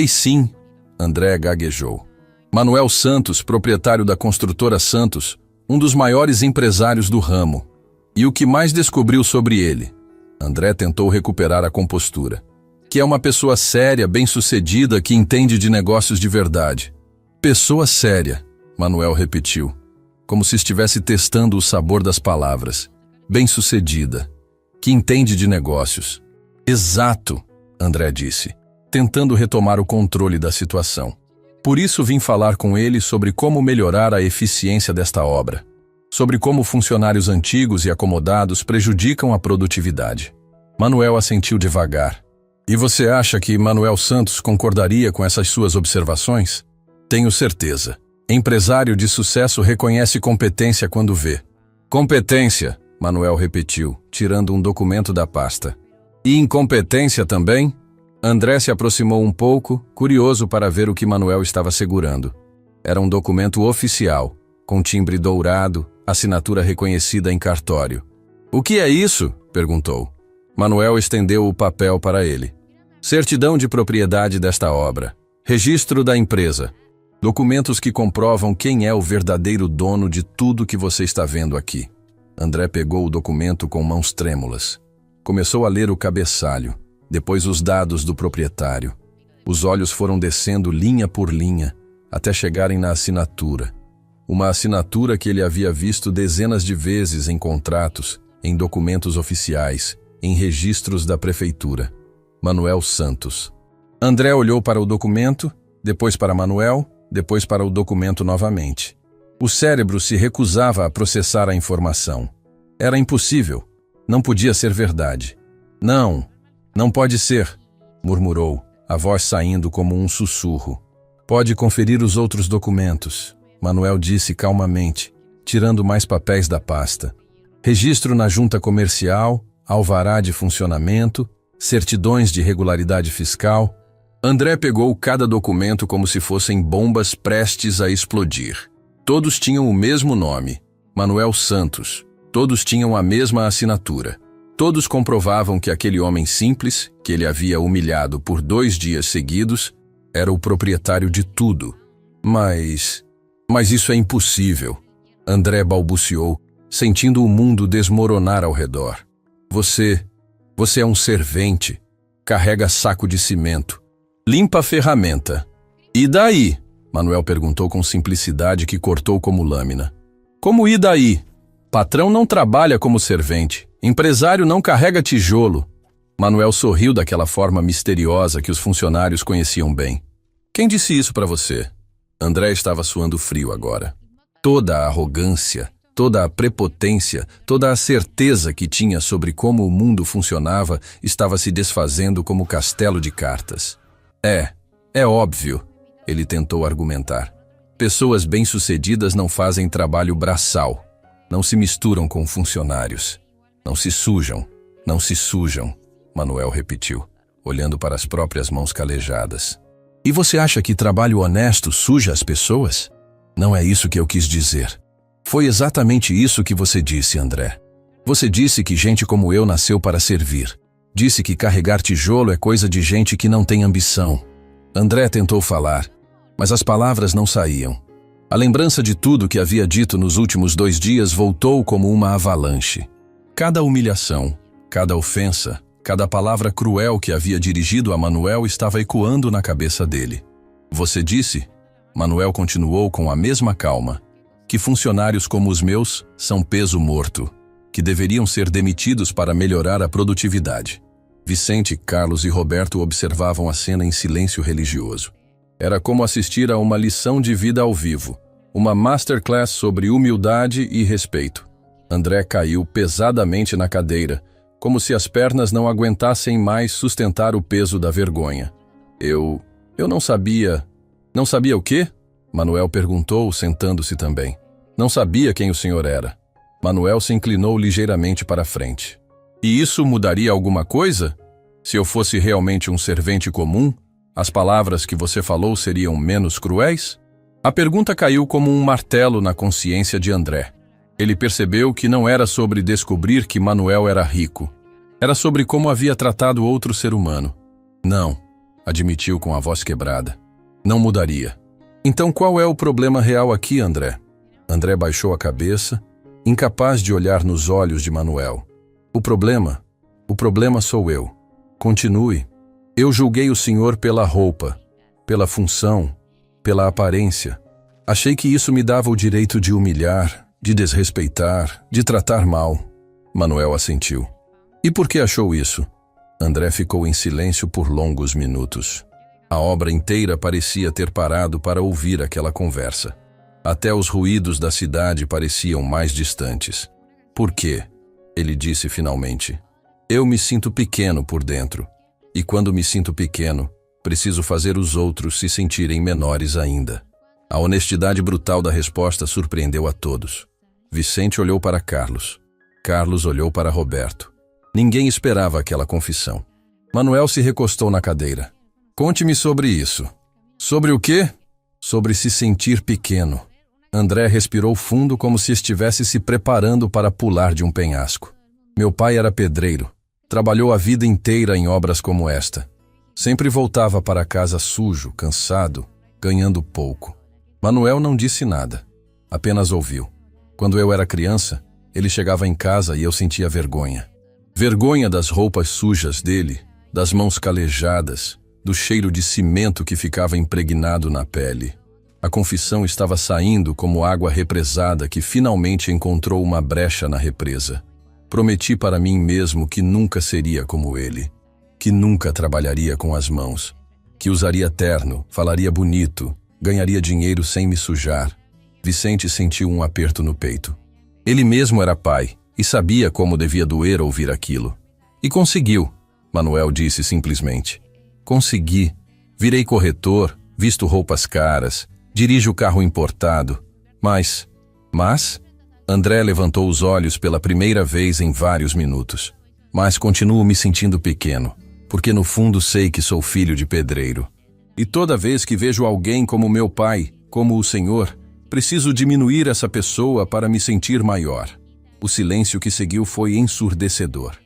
sim," André gaguejou. "Manuel Santos, proprietário da construtora Santos, um dos maiores empresários do ramo. E o que mais descobriu sobre ele?" André tentou recuperar a compostura. "Que é uma pessoa séria, bem-sucedida, que entende de negócios de verdade." "Pessoa séria," Manuel repetiu, como se estivesse testando o sabor das palavras. "Bem-sucedida, que entende de negócios." "Exato," André disse, tentando retomar o controle da situação. "Por isso vim falar com ele sobre como melhorar a eficiência desta obra, sobre como funcionários antigos e acomodados prejudicam a produtividade." Manuel assentiu devagar. "E você acha que Manuel Santos concordaria com essas suas observações?" "Tenho certeza. Empresário de sucesso reconhece competência quando vê." "Competência," Manuel repetiu, tirando um documento da pasta. "E incompetência também?" André se aproximou um pouco, curioso para ver o que Manuel estava segurando. Era um documento oficial, com timbre dourado, assinatura reconhecida em cartório. "O que é isso?" perguntou. Manuel estendeu o papel para ele. "Certidão de propriedade desta obra. Registro da empresa. Documentos que comprovam quem é o verdadeiro dono de tudo que você está vendo aqui." André pegou o documento com mãos trêmulas. Começou a ler o cabeçalho, depois os dados do proprietário. Os olhos foram descendo linha por linha, até chegarem na assinatura. Uma assinatura que ele havia visto dezenas de vezes em contratos, em documentos oficiais, em registros da prefeitura. Manuel Santos. André olhou para o documento, depois para Manuel, depois para o documento novamente. O cérebro se recusava a processar a informação. Era impossível. Não podia ser verdade. Não, não pode ser, murmurou, a voz saindo como um sussurro. Pode conferir os outros documentos, Manuel disse calmamente, tirando mais papéis da pasta. Registro na junta comercial, alvará de funcionamento, certidões de regularidade fiscal. André pegou cada documento como se fossem bombas prestes a explodir. Todos tinham o mesmo nome, Manuel Santos. Todos tinham a mesma assinatura. Todos comprovavam que aquele homem simples, que ele havia humilhado por 2 dias seguidos, era o proprietário de tudo. Mas isso é impossível, André balbuciou, sentindo o mundo desmoronar ao redor. Você é um servente, carrega saco de cimento, limpa a ferramenta. E daí? Manuel perguntou com simplicidade que cortou como lâmina. Como e daí? Patrão não trabalha como servente, empresário não carrega tijolo. Manuel sorriu daquela forma misteriosa que os funcionários conheciam bem. Quem disse isso para você? André estava suando frio agora. Toda a arrogância, toda a prepotência, toda a certeza que tinha sobre como o mundo funcionava estava se desfazendo como castelo de cartas. É óbvio, ele tentou argumentar. Pessoas bem-sucedidas não fazem trabalho braçal. Não se misturam com funcionários. Não se sujam, Manuel repetiu, olhando para as próprias mãos calejadas. E você acha que trabalho honesto suja as pessoas? Não é isso que eu quis dizer. Foi exatamente isso que você disse, André. Você disse que gente como eu nasceu para servir. Disse que carregar tijolo é coisa de gente que não tem ambição. André tentou falar, mas as palavras não saíam. A lembrança de tudo que havia dito nos últimos 2 dias voltou como uma avalanche. Cada humilhação, cada ofensa, cada palavra cruel que havia dirigido a Manuel estava ecoando na cabeça dele. Você disse, Manuel continuou com a mesma calma, que funcionários como os meus são peso morto, que deveriam ser demitidos para melhorar a produtividade. Vicente, Carlos e Roberto observavam a cena em silêncio religioso. Era como assistir a uma lição de vida ao vivo, uma masterclass sobre humildade e respeito. André caiu pesadamente na cadeira, como se as pernas não aguentassem mais sustentar o peso da vergonha. Eu não sabia... Não sabia o quê? Manuel perguntou, sentando-se também. Não sabia quem o senhor era. Manuel se inclinou ligeiramente para a frente. E isso mudaria alguma coisa? Se eu fosse realmente um servente comum, as palavras que você falou seriam menos cruéis? A pergunta caiu como um martelo na consciência de André. Ele percebeu que não era sobre descobrir que Manuel era rico. Era sobre como havia tratado outro ser humano. Não, admitiu com a voz quebrada. Não mudaria. Então qual é o problema real aqui, André? André baixou a cabeça, incapaz de olhar nos olhos de Manuel. O problema sou eu. Continue. Eu julguei o senhor pela roupa, pela função, pela aparência. Achei que isso me dava o direito de humilhar, de desrespeitar, de tratar mal. Manuel assentiu. E por que achou isso? André ficou em silêncio por longos minutos. A obra inteira parecia ter parado para ouvir aquela conversa. Até os ruídos da cidade pareciam mais distantes. Por quê? Ele disse finalmente. Eu me sinto pequeno por dentro. E quando me sinto pequeno, preciso fazer os outros se sentirem menores ainda. A honestidade brutal da resposta surpreendeu a todos. Vicente olhou para Carlos. Carlos olhou para Roberto. Ninguém esperava aquela confissão. Manuel se recostou na cadeira. Conte-me sobre isso. Sobre o quê? Sobre se sentir pequeno. André respirou fundo como se estivesse se preparando para pular de um penhasco. Meu pai era pedreiro. Trabalhou a vida inteira em obras como esta. Sempre voltava para casa sujo, cansado, ganhando pouco. Manuel não disse nada. Apenas ouviu. Quando eu era criança, ele chegava em casa e eu sentia vergonha. Vergonha das roupas sujas dele, das mãos calejadas, do cheiro de cimento que ficava impregnado na pele. A confissão estava saindo como água represada que finalmente encontrou uma brecha na represa. Prometi para mim mesmo que nunca seria como ele, que nunca trabalharia com as mãos, que usaria terno, falaria bonito, ganharia dinheiro sem me sujar. Vicente sentiu um aperto no peito. Ele mesmo era pai e sabia como devia doer ouvir aquilo. E conseguiu, Manuel disse simplesmente. Consegui. Virei corretor, visto roupas caras, dirijo carro importado. Mas... André levantou os olhos pela primeira vez em vários minutos. Mas continuo me sentindo pequeno, porque no fundo sei que sou filho de pedreiro. E toda vez que vejo alguém como meu pai, como o Senhor, preciso diminuir essa pessoa para me sentir maior. O silêncio que seguiu foi ensurdecedor.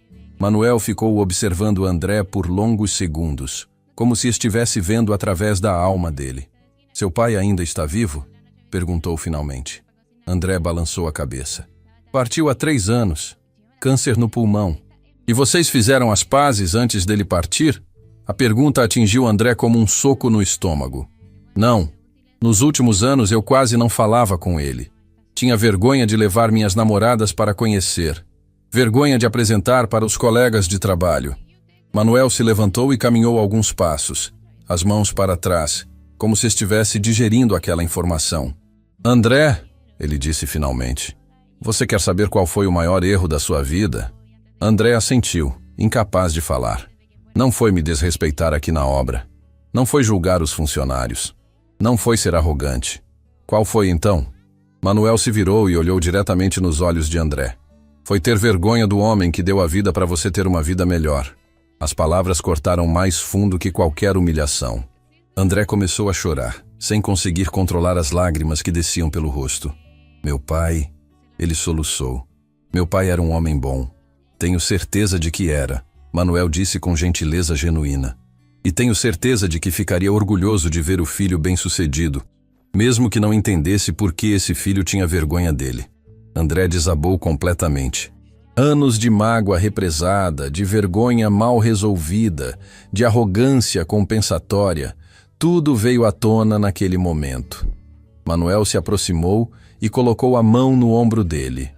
Manuel ficou observando André por longos segundos, como se estivesse vendo através da alma dele. Seu pai ainda está vivo? Perguntou finalmente. André balançou a cabeça. Partiu há 3 anos. Câncer no pulmão. E vocês fizeram as pazes antes dele partir? A pergunta atingiu André como um soco no estômago. Não. Nos últimos anos eu quase não falava com ele. Tinha vergonha de levar minhas namoradas para conhecer. Vergonha de apresentar para os colegas de trabalho. Manuel se levantou e caminhou alguns passos, as mãos para trás, como se estivesse digerindo aquela informação. André, ele disse finalmente, você quer saber qual foi o maior erro da sua vida? André assentiu, incapaz de falar. Não foi me desrespeitar aqui na obra. Não foi julgar os funcionários. Não foi ser arrogante. Qual foi então? Manuel se virou e olhou diretamente nos olhos de André. Foi ter vergonha do homem que deu a vida para você ter uma vida melhor. As palavras cortaram mais fundo que qualquer humilhação. André começou a chorar, sem conseguir controlar as lágrimas que desciam pelo rosto. Meu pai, ele soluçou. Meu pai era um homem bom. Tenho certeza de que era, Manuel disse com gentileza genuína. E tenho certeza de que ficaria orgulhoso de ver o filho bem-sucedido, mesmo que não entendesse por que esse filho tinha vergonha dele. André desabou completamente. Anos de mágoa represada, de vergonha mal resolvida, de arrogância compensatória, tudo veio à tona naquele momento. Manuel se aproximou e colocou a mão no ombro dele.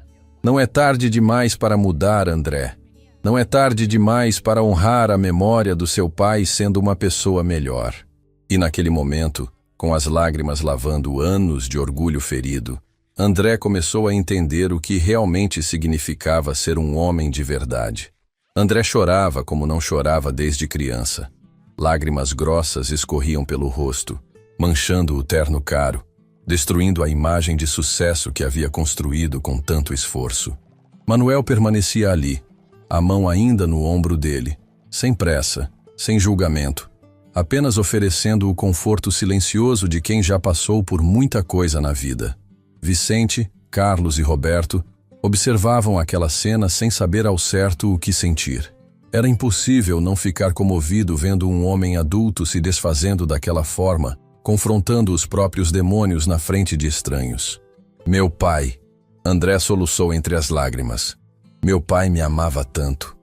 Não é tarde demais para mudar, André. Não é tarde demais para honrar a memória do seu pai sendo uma pessoa melhor. E naquele momento, com as lágrimas lavando anos de orgulho ferido, André começou a entender o que realmente significava ser um homem de verdade. André chorava como não chorava desde criança. Lágrimas grossas escorriam pelo rosto, manchando o terno caro, destruindo a imagem de sucesso que havia construído com tanto esforço. Manuel permanecia ali, a mão ainda no ombro dele, sem pressa, sem julgamento, apenas oferecendo o conforto silencioso de quem já passou por muita coisa na vida. Vicente, Carlos e Roberto observavam aquela cena sem saber ao certo o que sentir. Era impossível não ficar comovido vendo um homem adulto se desfazendo daquela forma, confrontando os próprios demônios na frente de estranhos. Meu pai, André soluçou entre as lágrimas. Meu pai me amava tanto.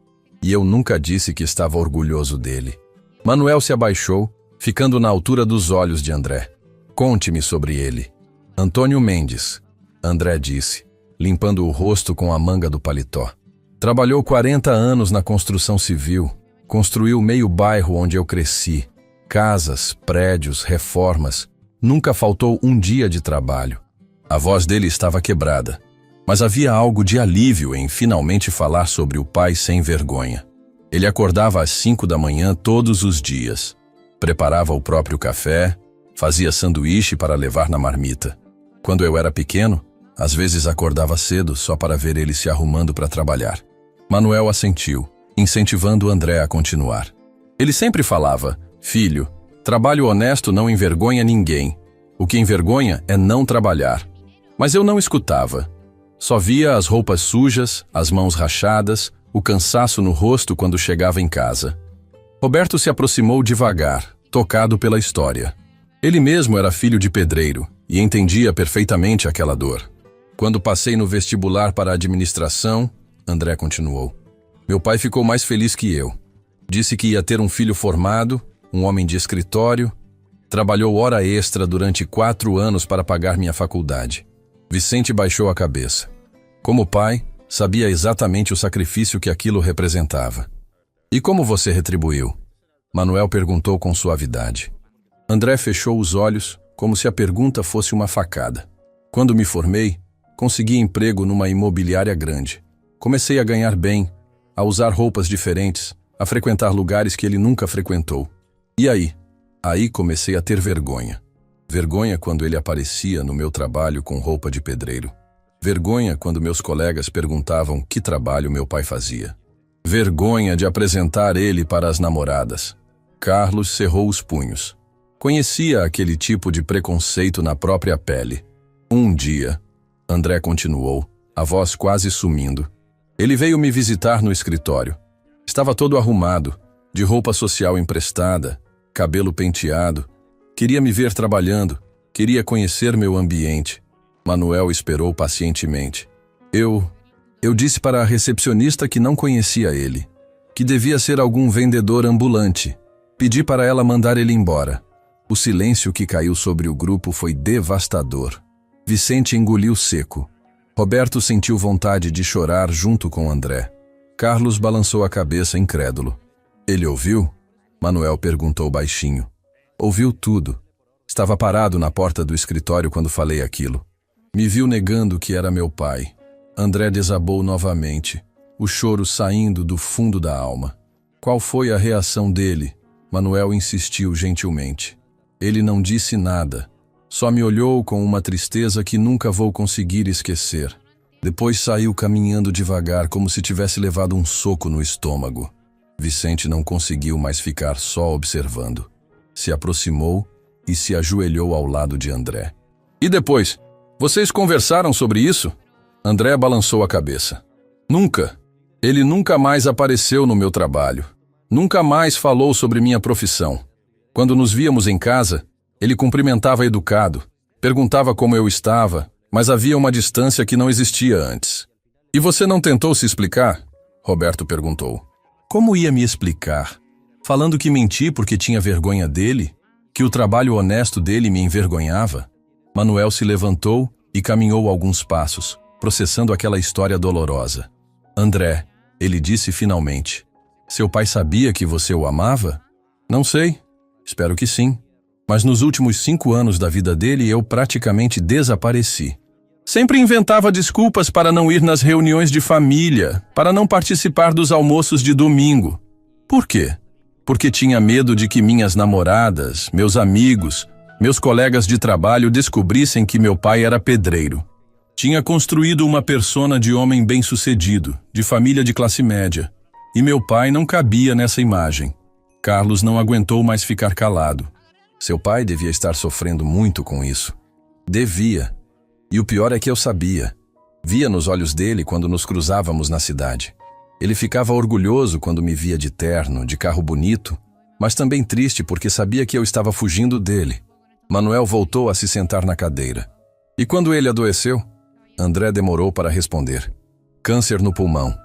E eu nunca disse que estava orgulhoso dele. Manuel se abaixou, ficando na altura dos olhos de André. Conte-me sobre ele. Antônio Mendes, André disse, limpando o rosto com a manga do paletó. Trabalhou 40 anos na construção civil, construiu meio bairro onde eu cresci. Casas, prédios, reformas. Nunca faltou um dia de trabalho. A voz dele estava quebrada, mas havia algo de alívio em finalmente falar sobre o pai sem vergonha. Ele acordava às 5 da manhã todos os dias. Preparava o próprio café, fazia sanduíche para levar na marmita. Quando eu era pequeno, às vezes acordava cedo só para ver ele se arrumando para trabalhar. Manuel assentiu, incentivando André a continuar. Ele sempre falava, filho, trabalho honesto não envergonha ninguém. O que envergonha é não trabalhar. Mas eu não escutava. Só via as roupas sujas, as mãos rachadas, o cansaço no rosto quando chegava em casa. Roberto se aproximou devagar, tocado pela história. Ele mesmo era filho de pedreiro e entendia perfeitamente aquela dor. Quando passei no vestibular para a administração, André continuou, meu pai ficou mais feliz que eu. Disse que ia ter um filho formado, um homem de escritório. Trabalhou hora extra durante 4 anos para pagar minha faculdade. Vicente baixou a cabeça. Como pai, sabia exatamente o sacrifício que aquilo representava. E como você retribuiu? Manuel perguntou com suavidade. André fechou os olhos, como se a pergunta fosse uma facada. Quando me formei, consegui emprego numa imobiliária grande. Comecei a ganhar bem, a usar roupas diferentes, a frequentar lugares que ele nunca frequentou. E aí? Aí comecei a ter vergonha. Vergonha quando ele aparecia no meu trabalho com roupa de pedreiro. Vergonha quando meus colegas perguntavam que trabalho meu pai fazia. Vergonha de apresentar ele para as namoradas. Carlos cerrou os punhos. Conhecia aquele tipo de preconceito na própria pele. Um dia, André continuou, a voz quase sumindo. Ele veio me visitar no escritório. Estava todo arrumado, de roupa social emprestada, cabelo penteado. Queria me ver trabalhando, queria conhecer meu ambiente. Manuel esperou pacientemente. Eu disse para a recepcionista que não conhecia ele, que devia ser algum vendedor ambulante. Pedi para ela mandar ele embora. O silêncio que caiu sobre o grupo foi devastador. Vicente engoliu seco. Roberto sentiu vontade de chorar junto com André. Carlos balançou a cabeça incrédulo. Ele ouviu? Manuel perguntou baixinho. Ouviu tudo. Estava parado na porta do escritório quando falei aquilo. Me viu negando que era meu pai. André desabou novamente, o choro saindo do fundo da alma. Qual foi a reação dele? Manuel insistiu gentilmente. Ele não disse nada. Só me olhou com uma tristeza que nunca vou conseguir esquecer. Depois saiu caminhando devagar, como se tivesse levado um soco no estômago. Vicente não conseguiu mais ficar só observando. Se aproximou e se ajoelhou ao lado de André. E depois? Vocês conversaram sobre isso? André balançou a cabeça. Nunca. Ele nunca mais apareceu no meu trabalho. Nunca mais falou sobre minha profissão. Quando nos víamos em casa, ele cumprimentava educado, perguntava como eu estava, mas havia uma distância que não existia antes. E você não tentou se explicar? Roberto perguntou. Como ia me explicar? Falando que menti porque tinha vergonha dele? Que o trabalho honesto dele me envergonhava? Manuel se levantou e caminhou alguns passos, processando aquela história dolorosa. André, ele disse finalmente, seu pai sabia que você o amava? Não sei. Espero que sim. Mas nos últimos 5 anos da vida dele eu praticamente desapareci. Sempre inventava desculpas para não ir nas reuniões de família, para não participar dos almoços de domingo. Por quê? Porque tinha medo de que minhas namoradas, meus amigos, meus colegas de trabalho descobrissem que meu pai era pedreiro. Tinha construído uma persona de homem bem-sucedido, de família de classe média. E meu pai não cabia nessa imagem. Carlos não aguentou mais ficar calado. Seu pai devia estar sofrendo muito com isso. Devia. E o pior é que eu sabia. Via nos olhos dele quando nos cruzávamos na cidade. Ele ficava orgulhoso quando me via de terno, de carro bonito, mas também triste porque sabia que eu estava fugindo dele. Manuel voltou a se sentar na cadeira. E quando ele adoeceu? André demorou para responder. Câncer no pulmão.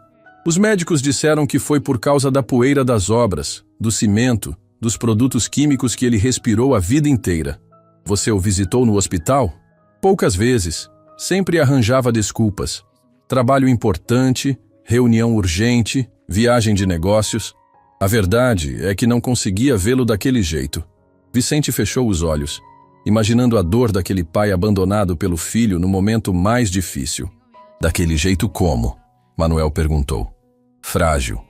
Os médicos disseram que foi por causa da poeira das obras, do cimento, dos produtos químicos que ele respirou a vida inteira. Você o visitou no hospital? Poucas vezes. Sempre arranjava desculpas. Trabalho importante, reunião urgente, viagem de negócios. A verdade é que não conseguia vê-lo daquele jeito. Vicente fechou os olhos, imaginando a dor daquele pai abandonado pelo filho no momento mais difícil. Daquele jeito como? Manuel perguntou. Frágil,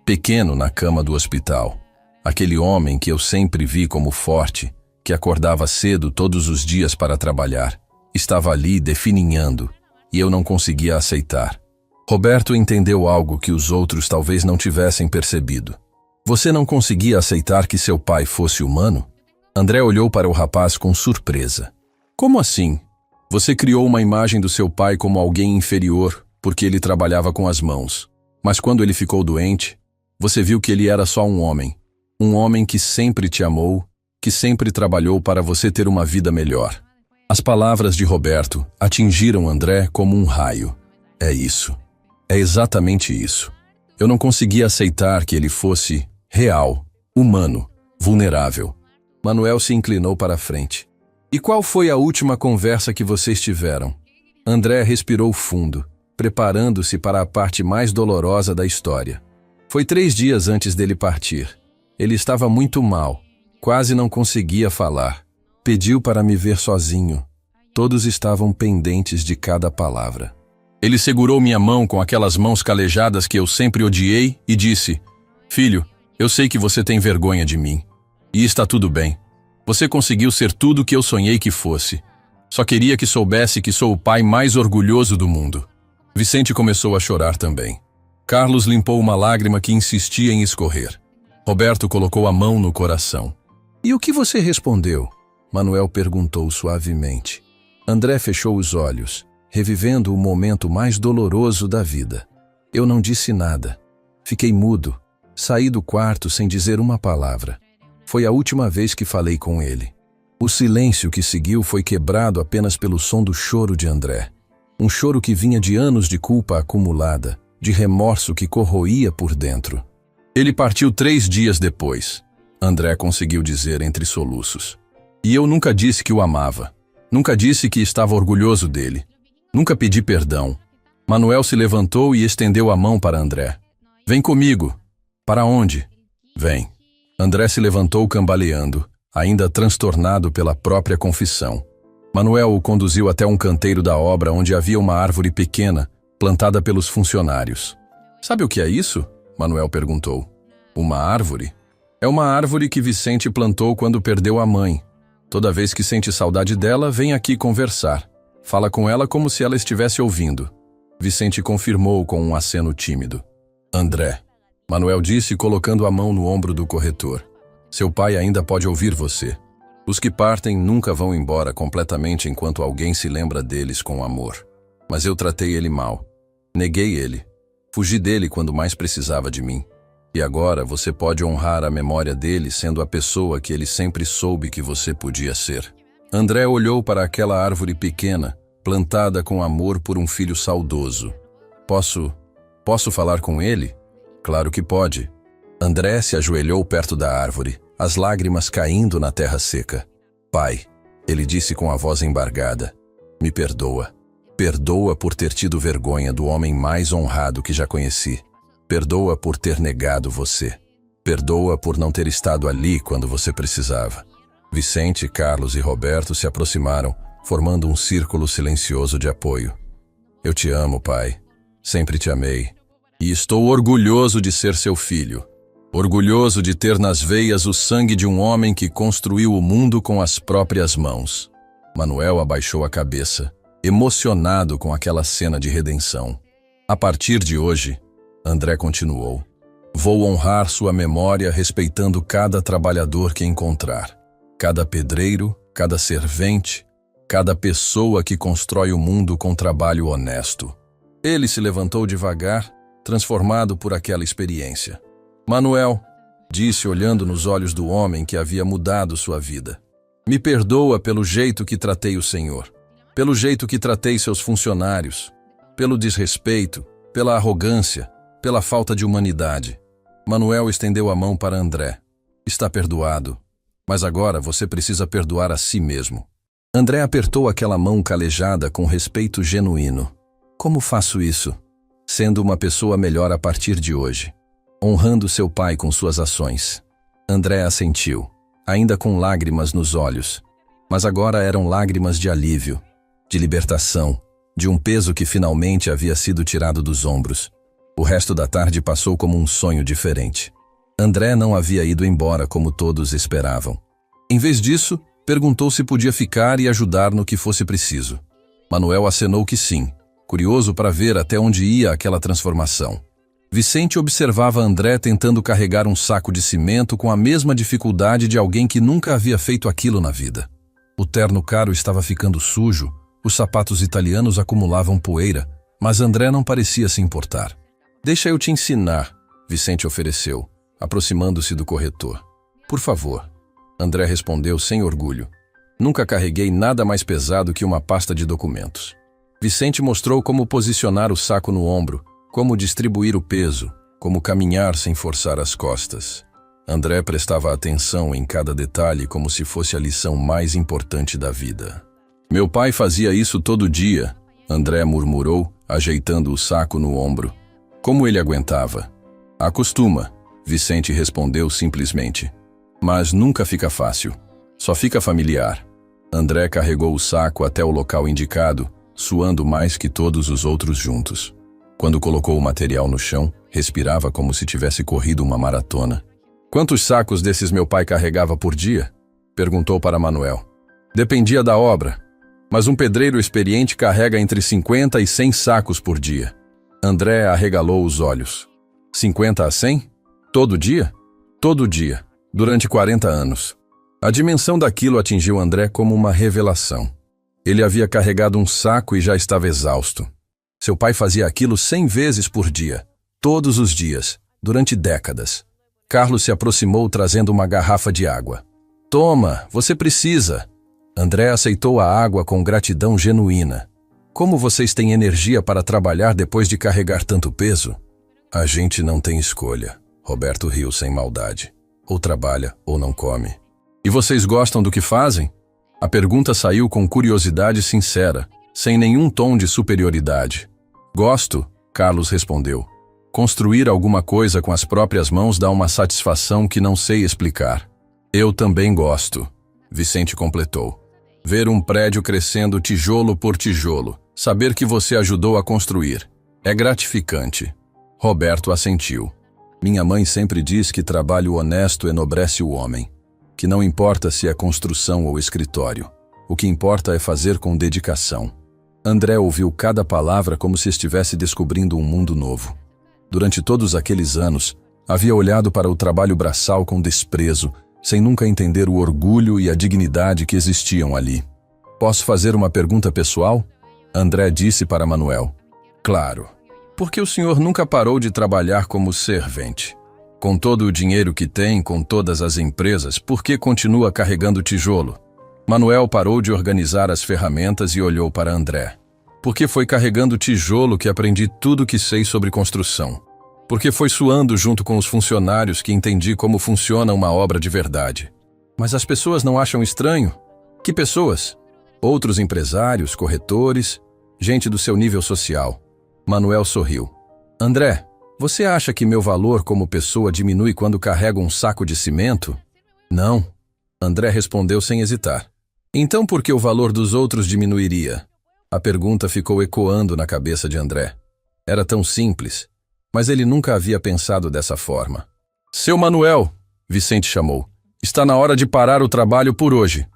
pequeno na cama do hospital. Aquele homem que eu sempre vi como forte, que acordava cedo todos os dias para trabalhar, estava ali defininhando, e eu não conseguia aceitar. Roberto entendeu algo que os outros talvez não tivessem percebido. Você não conseguia aceitar que seu pai fosse humano? André olhou para o rapaz com surpresa. Como assim? Você criou uma imagem do seu pai como alguém inferior, porque ele trabalhava com as mãos. Mas quando ele ficou doente, você viu que ele era só um homem que sempre te amou, que sempre trabalhou para você ter uma vida melhor. As palavras de Roberto atingiram André como um raio. É isso. É exatamente isso. Eu não conseguia aceitar que ele fosse real, humano, vulnerável. Manuel se inclinou para a frente. E qual foi a última conversa que vocês tiveram? André respirou fundo, preparando-se para a parte mais dolorosa da história. Foi 3 dias antes dele partir. Ele estava muito mal, quase não conseguia falar. Pediu para me ver sozinho. Todos estavam pendentes de cada palavra. Ele segurou minha mão com aquelas mãos calejadas que eu sempre odiei e disse: Filho, eu sei que você tem vergonha de mim. E está tudo bem. Você conseguiu ser tudo o que eu sonhei que fosse. Só queria que soubesse que sou o pai mais orgulhoso do mundo. Vicente começou a chorar também. Carlos limpou uma lágrima que insistia em escorrer. Roberto colocou a mão no coração. E o que você respondeu? Manuel perguntou suavemente. André fechou os olhos, revivendo o momento mais doloroso da vida. Eu não disse nada. Fiquei mudo. Saí do quarto sem dizer uma palavra. Foi a última vez que falei com ele. O silêncio que seguiu foi quebrado apenas pelo som do choro de André. Um choro que vinha de anos de culpa acumulada, de remorso que corroía por dentro. Ele partiu 3 dias depois. André conseguiu dizer entre soluços. E eu nunca disse que o amava. Nunca disse que estava orgulhoso dele. Nunca pedi perdão. Manuel se levantou e estendeu a mão para André. Vem comigo. Para onde? Vem. André se levantou cambaleando, ainda transtornado pela própria confissão. Manuel o conduziu até um canteiro da obra onde havia uma árvore pequena, plantada pelos funcionários. Sabe o que é isso? Manuel perguntou. Uma árvore? É uma árvore que Vicente plantou quando perdeu a mãe. Toda vez que sente saudade dela, vem aqui conversar. Fala com ela como se ela estivesse ouvindo. Vicente confirmou com um aceno tímido. André, Manuel disse colocando a mão no ombro do corretor. Seu pai ainda pode ouvir você. Os que partem nunca vão embora completamente enquanto alguém se lembra deles com amor. Mas eu tratei ele mal. Neguei ele. Fugi dele quando mais precisava de mim. E agora você pode honrar a memória dele sendo a pessoa que ele sempre soube que você podia ser. André olhou para aquela árvore pequena, plantada com amor por um filho saudoso. Posso falar com ele? Claro que pode. André se ajoelhou perto da árvore, as lágrimas caindo na terra seca. Pai, ele disse com a voz embargada, me perdoa. Perdoa por ter tido vergonha do homem mais honrado que já conheci. Perdoa por ter negado você. Perdoa por não ter estado ali quando você precisava. Vicente, Carlos e Roberto se aproximaram, formando um círculo silencioso de apoio. Eu te amo, pai. Sempre te amei. E estou orgulhoso de ser seu filho. Orgulhoso de ter nas veias o sangue de um homem que construiu o mundo com as próprias mãos. Manuel abaixou a cabeça, emocionado com aquela cena de redenção. A partir de hoje, André continuou, vou honrar sua memória respeitando cada trabalhador que encontrar. Cada pedreiro, cada servente, cada pessoa que constrói o mundo com trabalho honesto. Ele se levantou devagar, transformado por aquela experiência. Manuel, disse olhando nos olhos do homem que havia mudado sua vida. Me perdoa pelo jeito que tratei o Senhor, pelo jeito que tratei seus funcionários, pelo desrespeito, pela arrogância, pela falta de humanidade. Manuel estendeu a mão para André. Está perdoado, mas agora você precisa perdoar a si mesmo. André apertou aquela mão calejada com respeito genuíno. Como faço isso? Sendo uma pessoa melhor a partir de hoje. Honrando seu pai com suas ações. André assentiu, ainda com lágrimas nos olhos. Mas agora eram lágrimas de alívio, de libertação, de um peso que finalmente havia sido tirado dos ombros. O resto da tarde passou como um sonho diferente. André não havia ido embora como todos esperavam. Em vez disso, perguntou se podia ficar e ajudar no que fosse preciso. Manuel acenou que sim, curioso para ver até onde ia aquela transformação. Vicente observava André tentando carregar um saco de cimento com a mesma dificuldade de alguém que nunca havia feito aquilo na vida. O terno caro estava ficando sujo, os sapatos italianos acumulavam poeira, mas André não parecia se importar. Deixa eu te ensinar, Vicente ofereceu, aproximando-se do corretor. Por favor. André respondeu sem orgulho. Nunca carreguei nada mais pesado que uma pasta de documentos. Vicente mostrou como posicionar o saco no ombro, como distribuir o peso, como caminhar sem forçar as costas. André prestava atenção em cada detalhe como se fosse a lição mais importante da vida. Meu pai fazia isso todo dia, André murmurou, ajeitando o saco no ombro. Como ele aguentava? Acostuma, Vicente respondeu simplesmente. Mas nunca fica fácil. Só fica familiar. André carregou o saco até o local indicado, suando mais que todos os outros juntos. Quando colocou o material no chão, respirava como se tivesse corrido uma maratona. Quantos sacos desses meu pai carregava por dia? Perguntou para Manuel. Dependia da obra, mas um pedreiro experiente carrega entre 50 e 100 sacos por dia. André arregalou os olhos. 50 a 100? Todo dia? Todo dia, durante 40 anos. A dimensão daquilo atingiu André como uma revelação. Ele havia carregado um saco e já estava exausto. Seu pai fazia aquilo 100 vezes por dia, todos os dias, durante décadas. Carlos se aproximou trazendo uma garrafa de água. Toma, você precisa. André aceitou a água com gratidão genuína. Como vocês têm energia para trabalhar depois de carregar tanto peso? A gente não tem escolha. Roberto riu sem maldade. Ou trabalha ou não come. E vocês gostam do que fazem? A pergunta saiu com curiosidade sincera, sem nenhum tom de superioridade. Gosto, Carlos respondeu. Construir alguma coisa com as próprias mãos dá uma satisfação que não sei explicar. Eu também gosto, Vicente completou. Ver um prédio crescendo tijolo por tijolo, saber que você ajudou a construir. É gratificante. Roberto assentiu. Minha mãe sempre diz que trabalho honesto enobrece o homem. Que não importa se é construção ou escritório. O que importa é fazer com dedicação. André ouviu cada palavra como se estivesse descobrindo um mundo novo. Durante todos aqueles anos, havia olhado para o trabalho braçal com desprezo, sem nunca entender o orgulho e a dignidade que existiam ali. Posso fazer uma pergunta pessoal? André disse para Manuel. Claro. Por que o senhor nunca parou de trabalhar como servente? Com todo o dinheiro que tem, com todas as empresas, por que continua carregando tijolo? Manuel parou de organizar as ferramentas e olhou para André. Porque foi carregando tijolo que aprendi tudo o que sei sobre construção. Porque foi suando junto com os funcionários que entendi como funciona uma obra de verdade. Mas as pessoas não acham estranho? Que pessoas? Outros empresários, corretores, gente do seu nível social. Manuel sorriu. André, você acha que meu valor como pessoa diminui quando carrego um saco de cimento? Não. André respondeu sem hesitar. Então por que o valor dos outros diminuiria? A pergunta ficou ecoando na cabeça de André. Era tão simples, mas ele nunca havia pensado dessa forma. Seu Manuel, Vicente chamou, está na hora de parar o trabalho por hoje.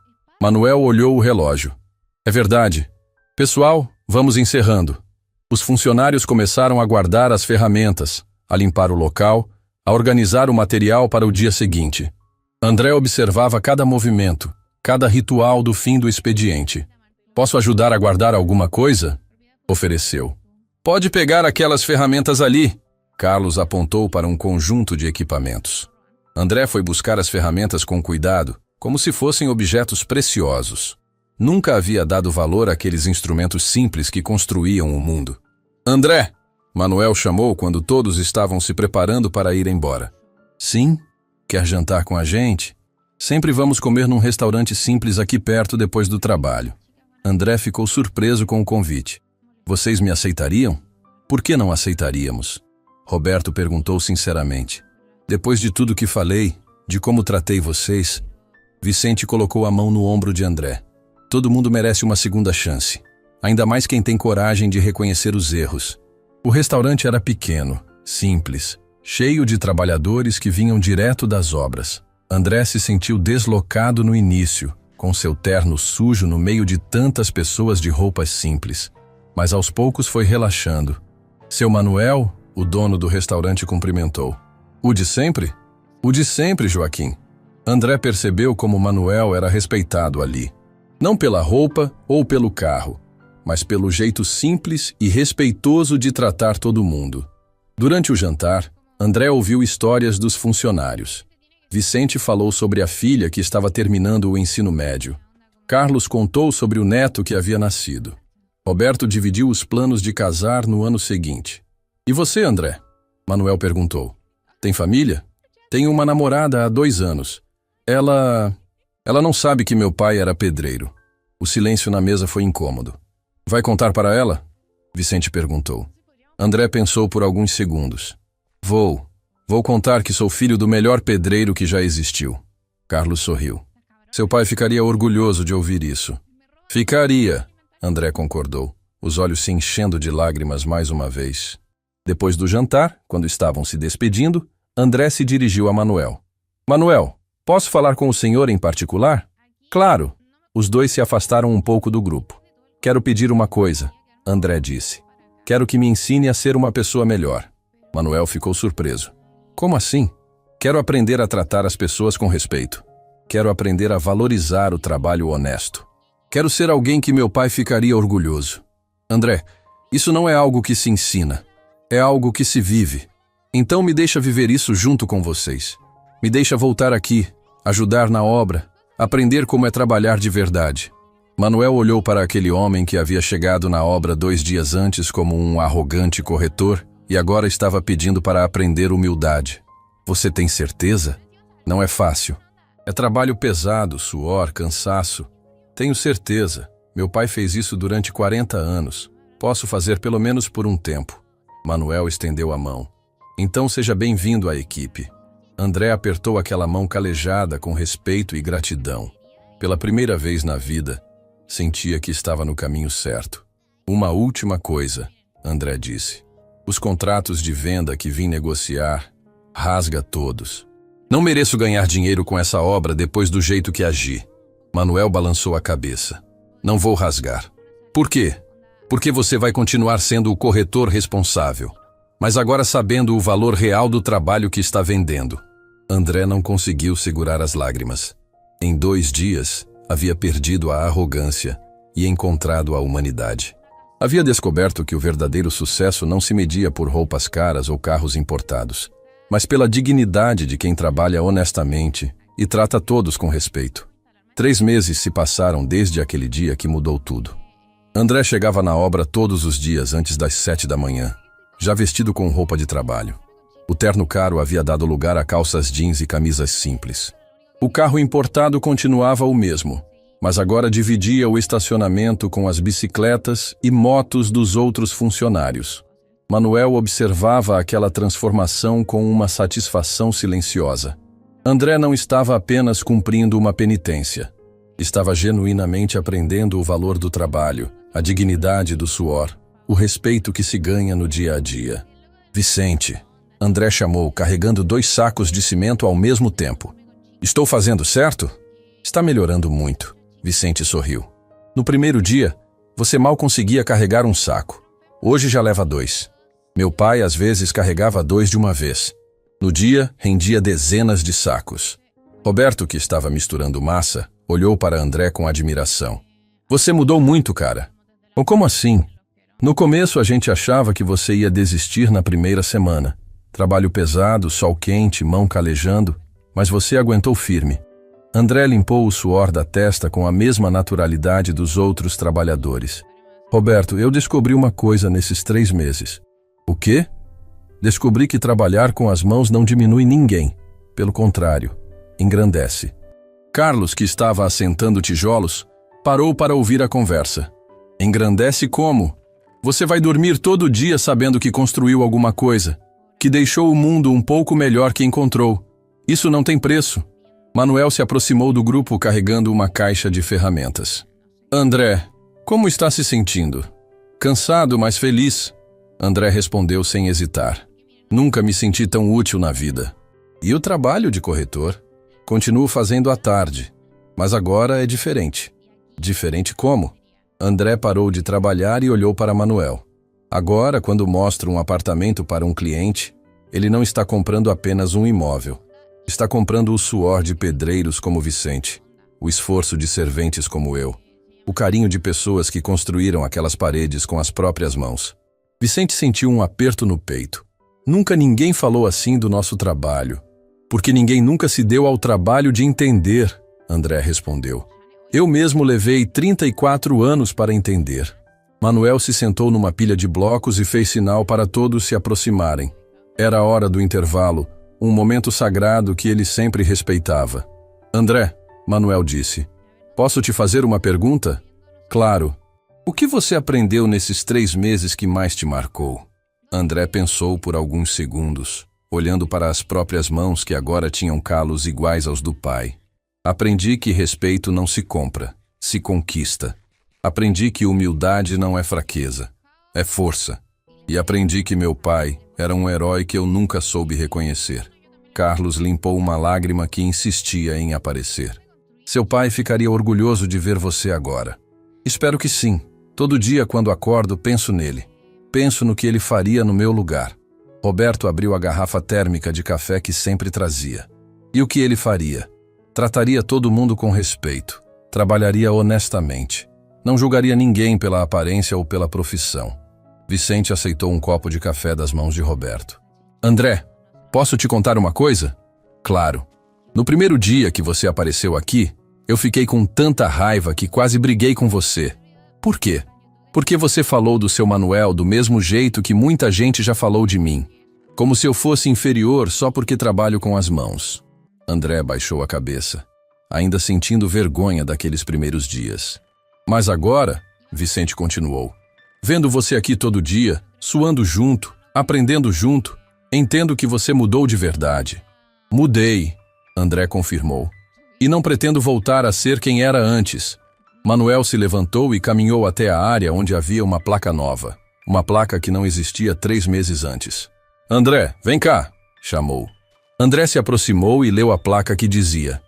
Manuel olhou o relógio. É verdade. Pessoal, vamos encerrando. Os funcionários começaram a guardar as ferramentas, a limpar o local, a organizar o material para o dia seguinte. André observava cada movimento, cada ritual do fim do expediente. Posso ajudar a guardar alguma coisa? Ofereceu. Pode pegar aquelas ferramentas ali. Carlos apontou para um conjunto de equipamentos. André foi buscar as ferramentas com cuidado, como se fossem objetos preciosos. Nunca havia dado valor àqueles instrumentos simples que construíam o mundo. André! Manuel chamou quando todos estavam se preparando para ir embora. Sim? Quer jantar com a gente? Sempre vamos comer num restaurante simples aqui perto depois do trabalho. André ficou surpreso com o convite. Vocês me aceitariam? Por que não aceitaríamos? Roberto perguntou sinceramente. Depois de tudo que falei, de como tratei vocês, Vicente colocou a mão no ombro de André. Todo mundo merece uma segunda chance. Ainda mais quem tem coragem de reconhecer os erros. O restaurante era pequeno, simples, cheio de trabalhadores que vinham direto das obras. André se sentiu deslocado no início, com seu terno sujo no meio de tantas pessoas de roupas simples. Mas aos poucos foi relaxando. Seu Manuel, o dono do restaurante, cumprimentou. O de sempre? O de sempre, Joaquim. André percebeu como Manuel era respeitado ali. Não pela roupa ou pelo carro, mas pelo jeito simples e respeitoso de tratar todo mundo. Durante o jantar, André ouviu histórias dos funcionários. Vicente falou sobre a filha que estava terminando o ensino médio. Carlos contou sobre o neto que havia nascido. Roberto dividiu os planos de casar no ano seguinte. E você, André? Manuel perguntou. Tem família? Tenho uma namorada há 2 anos. Ela não sabe que meu pai era pedreiro. O silêncio na mesa foi incômodo. Vai contar para ela? Vicente perguntou. André pensou por alguns segundos. Vou contar que sou filho do melhor pedreiro que já existiu. Carlos sorriu. Seu pai ficaria orgulhoso de ouvir isso. Ficaria, André concordou, os olhos se enchendo de lágrimas mais uma vez. Depois do jantar, quando estavam se despedindo, André se dirigiu a Manuel. Manuel, posso falar com o senhor em particular? Claro. Os dois se afastaram um pouco do grupo. Quero pedir uma coisa, André disse. Quero que me ensine a ser uma pessoa melhor. Manuel ficou surpreso. Como assim? Quero aprender a tratar as pessoas com respeito. Quero aprender a valorizar o trabalho honesto. Quero ser alguém que meu pai ficaria orgulhoso. André, isso não é algo que se ensina. É algo que se vive. Então me deixa viver isso junto com vocês. Me deixa voltar aqui, ajudar na obra, aprender como é trabalhar de verdade. Manuel olhou para aquele homem que havia chegado na obra 2 dias antes como um arrogante corretor e agora estava pedindo para aprender humildade. Você tem certeza? Não é fácil. É trabalho pesado, suor, cansaço. Tenho certeza. Meu pai fez isso durante 40 anos. Posso fazer pelo menos por um tempo. Manuel estendeu a mão. Então seja bem-vindo à equipe. André apertou aquela mão calejada com respeito e gratidão. Pela primeira vez na vida, sentia que estava no caminho certo. Uma última coisa, André disse. Os contratos de venda que vim negociar, rasga todos. Não mereço ganhar dinheiro com essa obra depois do jeito que agi. Manuel balançou a cabeça. Não vou rasgar. Por quê? Porque você vai continuar sendo o corretor responsável, mas agora sabendo o valor real do trabalho que está vendendo. André não conseguiu segurar as lágrimas. Em 2 dias, havia perdido a arrogância e encontrado a humanidade. Havia descoberto que o verdadeiro sucesso não se media por roupas caras ou carros importados, mas pela dignidade de quem trabalha honestamente e trata todos com respeito. 3 meses se passaram desde aquele dia que mudou tudo. André chegava na obra todos os dias antes das 7 da manhã, já vestido com roupa de trabalho. O terno caro havia dado lugar a calças jeans e camisas simples. O carro importado continuava o mesmo, mas agora dividia o estacionamento com as bicicletas e motos dos outros funcionários. Manuel observava aquela transformação com uma satisfação silenciosa. André não estava apenas cumprindo uma penitência. Estava genuinamente aprendendo o valor do trabalho, a dignidade do suor, o respeito que se ganha no dia a dia. Vicente, André chamou, carregando 2 sacos de cimento ao mesmo tempo. Estou fazendo certo? Está melhorando muito. Vicente sorriu. No primeiro dia, você mal conseguia carregar um saco. Hoje já leva 2. Meu pai às vezes carregava 2 de uma vez. No dia, rendia dezenas de sacos. Roberto, que estava misturando massa, olhou para André com admiração. Você mudou muito, cara. Ou como assim? No começo a gente achava que você ia desistir na primeira semana. Trabalho pesado, sol quente, mão calejando, mas você aguentou firme. André limpou o suor da testa com a mesma naturalidade dos outros trabalhadores. Roberto, eu descobri uma coisa nesses 3 meses. O quê? Descobri que trabalhar com as mãos não diminui ninguém. Pelo contrário, engrandece. Carlos, que estava assentando tijolos, parou para ouvir a conversa. Engrandece como? Você vai dormir todo dia sabendo que construiu alguma coisa, que deixou o mundo um pouco melhor que encontrou. Isso não tem preço. Manuel se aproximou do grupo carregando uma caixa de ferramentas. André, como está se sentindo? Cansado, mas feliz. André respondeu sem hesitar. Nunca me senti tão útil na vida. E o trabalho de corretor? Continuo fazendo à tarde, mas agora é diferente. Diferente como? André parou de trabalhar e olhou para Manuel. Agora, quando mostro um apartamento para um cliente, ele não está comprando apenas um imóvel. Está comprando o suor de pedreiros como Vicente, o esforço de serventes como eu, o carinho de pessoas que construíram aquelas paredes com as próprias mãos. Vicente sentiu um aperto no peito. Nunca ninguém falou assim do nosso trabalho, porque ninguém nunca se deu ao trabalho de entender, André respondeu. Eu mesmo levei 34 anos para entender. Manuel se sentou numa pilha de blocos e fez sinal para todos se aproximarem. Era a hora do intervalo, um momento sagrado que ele sempre respeitava. André, Manuel disse, posso te fazer uma pergunta? Claro. O que você aprendeu nesses 3 meses que mais te marcou? André pensou por alguns segundos, olhando para as próprias mãos que agora tinham calos iguais aos do pai. Aprendi que respeito não se compra, se conquista. Aprendi que humildade não é fraqueza, é força. E aprendi que meu pai era um herói que eu nunca soube reconhecer. Carlos limpou uma lágrima que insistia em aparecer. Seu pai ficaria orgulhoso de ver você agora. Espero que sim. Todo dia, quando acordo, penso nele. Penso no que ele faria no meu lugar. Roberto abriu a garrafa térmica de café que sempre trazia. E o que ele faria? Trataria todo mundo com respeito. Trabalharia honestamente. Não julgaria ninguém pela aparência ou pela profissão. Vicente aceitou um copo de café das mãos de Roberto. André, posso te contar uma coisa? Claro. No primeiro dia que você apareceu aqui, eu fiquei com tanta raiva que quase briguei com você. Por quê? Porque você falou do seu Manuel do mesmo jeito que muita gente já falou de mim. Como se eu fosse inferior só porque trabalho com as mãos. André baixou a cabeça, ainda sentindo vergonha daqueles primeiros dias. Mas agora, Vicente continuou, vendo você aqui todo dia, suando junto, aprendendo junto, entendo que você mudou de verdade. Mudei, André confirmou. E não pretendo voltar a ser quem era antes. Manuel se levantou e caminhou até a área onde havia uma placa nova. Uma placa que não existia 3 meses antes. André, vem cá, chamou. André se aproximou e leu a placa que dizia: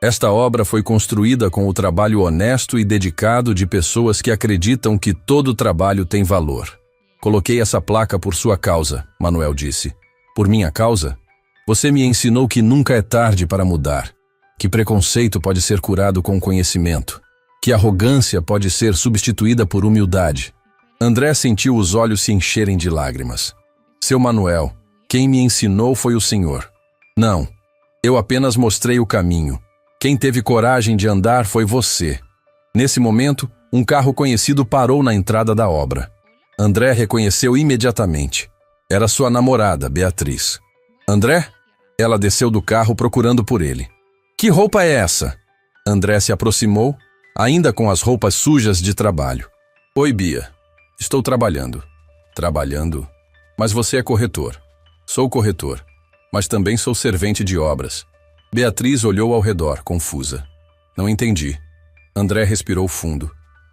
esta obra foi construída com o trabalho honesto e dedicado de pessoas que acreditam que todo trabalho tem valor. Coloquei essa placa por sua causa, Manuel disse. Por minha causa? Você me ensinou que nunca é tarde para mudar. Que preconceito pode ser curado com conhecimento. Que arrogância pode ser substituída por humildade. André sentiu os olhos se encherem de lágrimas. Seu Manuel, quem me ensinou foi o Senhor. Não, eu apenas mostrei o caminho. Quem teve coragem de andar foi você. Nesse momento, um carro conhecido parou na entrada da obra. André reconheceu imediatamente. Era sua namorada, Beatriz. André? Ela desceu do carro procurando por ele. Que roupa é essa? André se aproximou, ainda com as roupas sujas de trabalho. Oi, Bia. Estou trabalhando. Trabalhando? Mas você é corretor. Sou corretor, mas também sou servente de obras. Beatriz olhou ao redor, confusa. Não entendi. André respirou fundo.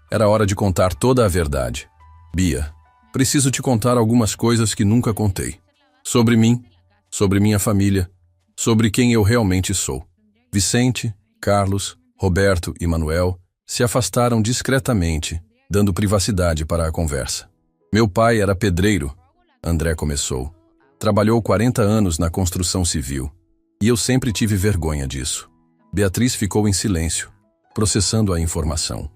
Era hora de contar toda a verdade. Bia, preciso te contar algumas coisas que nunca contei. Sobre mim, sobre minha família, sobre quem eu realmente sou. Vicente, Carlos, Roberto e Manuel se afastaram discretamente, dando privacidade para a conversa. Meu pai era pedreiro, André começou. Trabalhou 40 anos na construção civil, e eu sempre tive vergonha disso. Beatriz ficou em silêncio, processando a informação.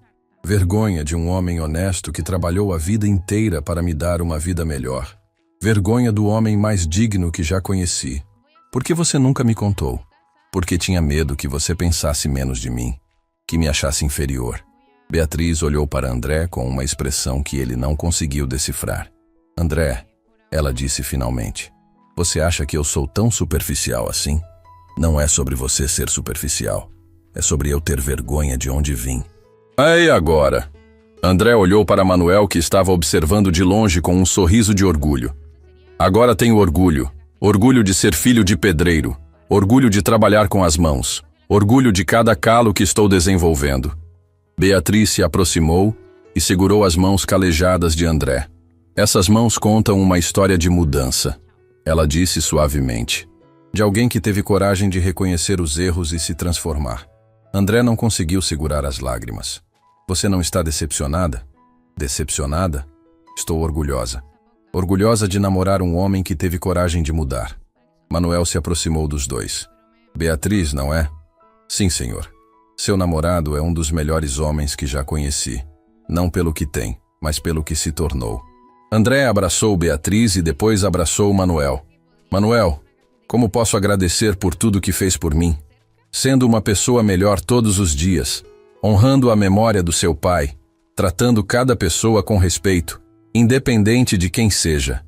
Vergonha de um homem honesto que trabalhou a vida inteira para me dar uma vida melhor. Vergonha do homem mais digno que já conheci. Por que você nunca me contou? Porque tinha medo que você pensasse menos de mim, que me achasse inferior. Beatriz olhou para André com uma expressão que ele não conseguiu decifrar. André, ela disse finalmente, você acha que eu sou tão superficial assim? Não é sobre você ser superficial. É sobre eu ter vergonha de onde vim. E agora? André olhou para Manuel, que estava observando de longe com um sorriso de orgulho. Agora tenho orgulho. Orgulho de ser filho de pedreiro. Orgulho de trabalhar com as mãos. Orgulho de cada calo que estou desenvolvendo. Beatriz se aproximou e segurou as mãos calejadas de André. Essas mãos contam uma história de mudança. Ela disse suavemente. De alguém que teve coragem de reconhecer os erros e se transformar. André não conseguiu segurar as lágrimas. Você não está decepcionada? Decepcionada? Estou orgulhosa. Orgulhosa de namorar um homem que teve coragem de mudar. Manuel se aproximou dos dois. Beatriz, não é? Sim, senhor. Seu namorado é um dos melhores homens que já conheci. Não pelo que tem, mas pelo que se tornou. André abraçou Beatriz e depois abraçou Manuel. Manuel, como posso agradecer por tudo que fez por mim? Sendo uma pessoa melhor todos os dias, honrando a memória do seu pai, tratando cada pessoa com respeito, independente de quem seja.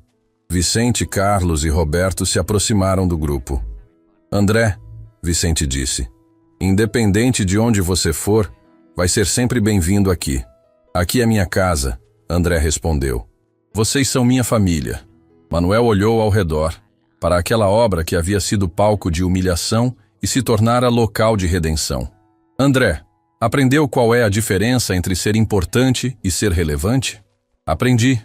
Vicente, Carlos e Roberto se aproximaram do grupo. André, Vicente disse, independente de onde você for, vai ser sempre bem-vindo aqui. Aqui é minha casa, André respondeu. Vocês são minha família. Manuel olhou ao redor, para aquela obra que havia sido palco de humilhação e se tornara local de redenção. André, aprendeu qual é a diferença entre ser importante e ser relevante? Aprendi.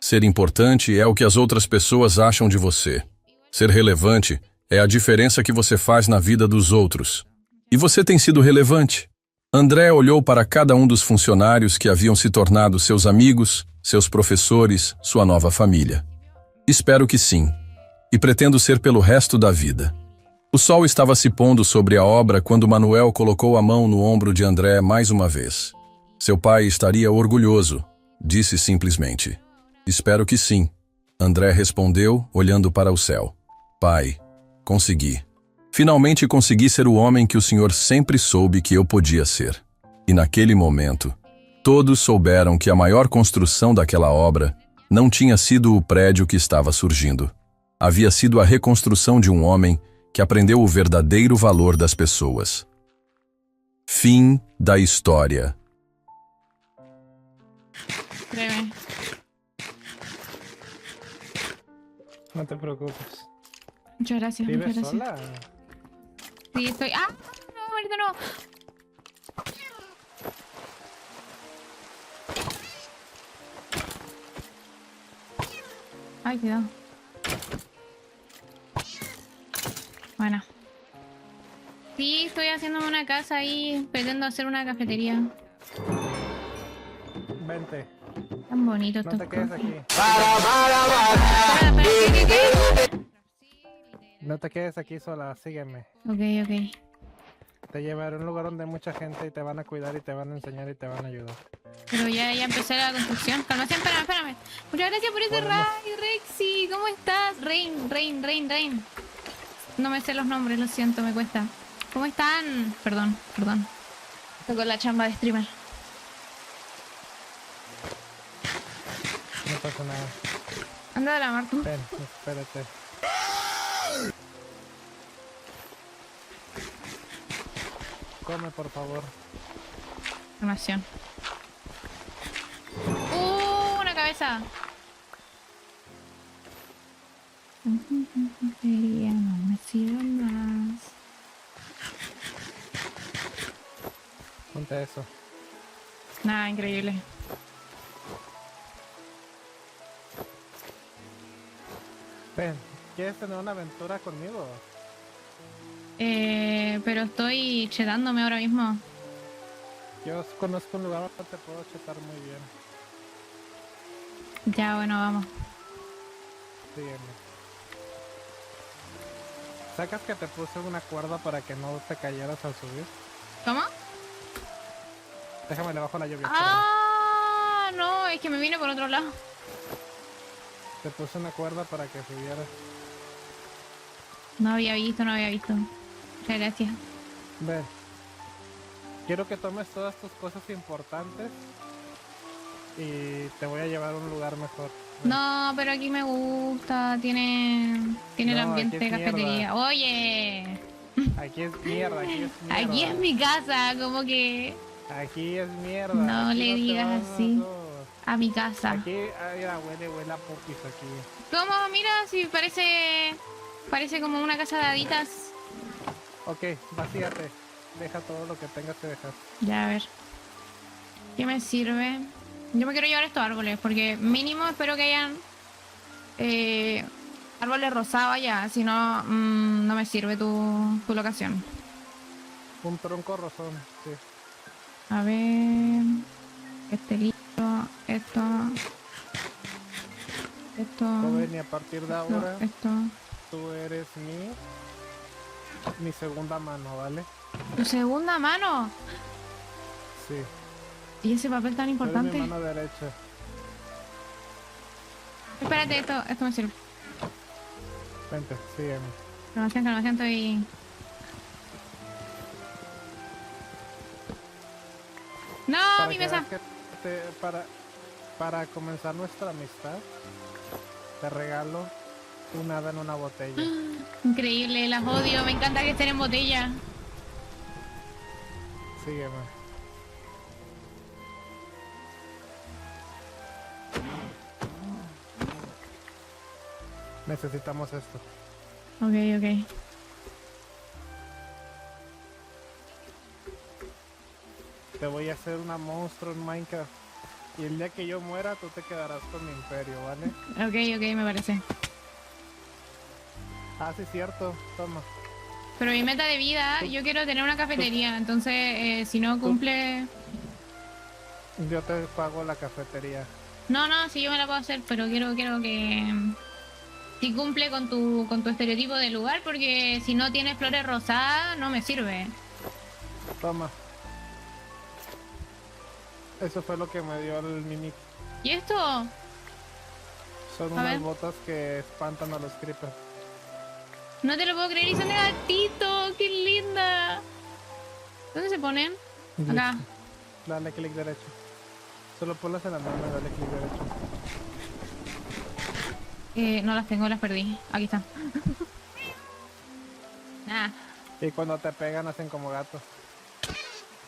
Ser importante é o que as outras pessoas acham de você. Ser relevante é a diferença que você faz na vida dos outros. E você tem sido relevante. André olhou para cada um dos funcionários que haviam se tornado seus amigos, seus professores, sua nova família. Espero que sim. E pretendo ser pelo resto da vida. O sol estava se pondo sobre a obra quando Manuel colocou a mão no ombro de André mais uma vez. Seu pai estaria orgulhoso, disse simplesmente. Espero que sim, André respondeu, olhando para o céu. Pai, consegui. Finalmente consegui ser o homem que o Senhor sempre soube que eu podia ser. E naquele momento, todos souberam que a maior construção daquela obra não tinha sido o prédio que estava surgindo. Havia sido a reconstrução de um homem que aprendeu o verdadeiro valor das pessoas. Fim da história. Créeme. No te preocupes. Muchas gracias, muchas ¿Vives gracias. sola? Sí, estoy... ¡Ah! No, ahorita no. Ay, cuidado. Bueno. Sí, estoy haciendo una casa ahí, pretendo hacer una cafetería. Vente, Tan bonito no estos te quedes coffee. aquí. Espera, ¿qué? No te quedes aquí sola, sígueme. Ok, ok. Te llevaré a un lugar donde hay mucha gente y te van a cuidar y te van a enseñar y te van a ayudar. Pero ya empecé la construcción. Calmación, espérame. Muchas gracias por ese Bueno, raid, Rexy. ¿Cómo estás? Rain. No me sé los nombres, lo siento, me cuesta. ¿Cómo están? Perdón. Estoy con la chamba de streamer. No pasa nada. Anda a la mar tú. Ven, espérate. Come, por favor. Calmación. Una cabeza. Quería, no me sirve más. Ponte eso. Nada, increíble. Ven, ¿quieres tener una aventura conmigo? Pero estoy chetándome ahora mismo. Yo conozco un lugar donde te puedo chetar muy bien. Ya, bueno, vamos. Sígueme. ¿Sacas que te puse una cuerda para que no te cayeras al subir? ¿Cómo? Déjame le bajo la lluvia. Ah, no, es que me vine por otro lado. Te puse una cuerda para que subieras. No había visto. Muchas gracias. Ven. Quiero que tomes todas tus cosas importantes y te voy a llevar a un lugar mejor. Ven. No, pero aquí me gusta, tiene el No, ambiente aquí de es cafetería. mierda. Oye, Aquí es mierda, aquí es mierda. aquí es mi casa, como que Aquí es mierda. No aquí le te digas vas así. nosotros. a mi casa. Aquí, mira, huele a popis aquí. ¿Cómo? Mira, si parece como una casa de haditas. Ok, vacíate. Deja todo lo que tengas que dejar. Ya, a ver. ¿Qué me sirve? Yo me quiero llevar estos árboles, porque mínimo espero que hayan árboles rosados allá, si no, no me sirve tu locación. Un tronco rosón, sí. A ver... Este libro, esto... Joven, y a partir de ahora, esto... tú eres mi segunda mano, ¿vale? ¿Tu segunda mano? Sí. ¿Y ese papel tan Tú eres importante? mi mano derecha. Espérate, esto me sirve. Vente, sígueme. Calmación, estoy... ¡No, Para mi que mesa! veas para comenzar nuestra amistad, te regalo Un hada en una botella. Increíble, las odio. Me encanta que estén en botella. Sígueme. Necesitamos esto. Ok, ok. Te voy a hacer una monstruo en Minecraft. Y el día que yo muera, tú te quedarás con mi imperio, ¿vale? Ok, ok, me parece. Ah, sí, cierto. Toma. Pero mi meta de vida, yo quiero tener una cafetería. Entonces, si no cumple... Yo te pago la cafetería. No, no, si yo me la puedo hacer, pero quiero que... Si cumple con tu estereotipo de lugar, porque si no tiene flores rosadas, no me sirve. Toma. Eso fue lo que me dio el mimic. ¿Y esto? Son A unas ver. botas que espantan a los creepers. No te lo puedo creer, y son de gatito. ¡Qué linda! ¿Dónde se ponen? Acá. Dale clic derecho. Solo ponlas en la mano y dale clic derecho. No las tengo, las perdí. Aquí están. Ah. Y cuando te pegan hacen como gatos.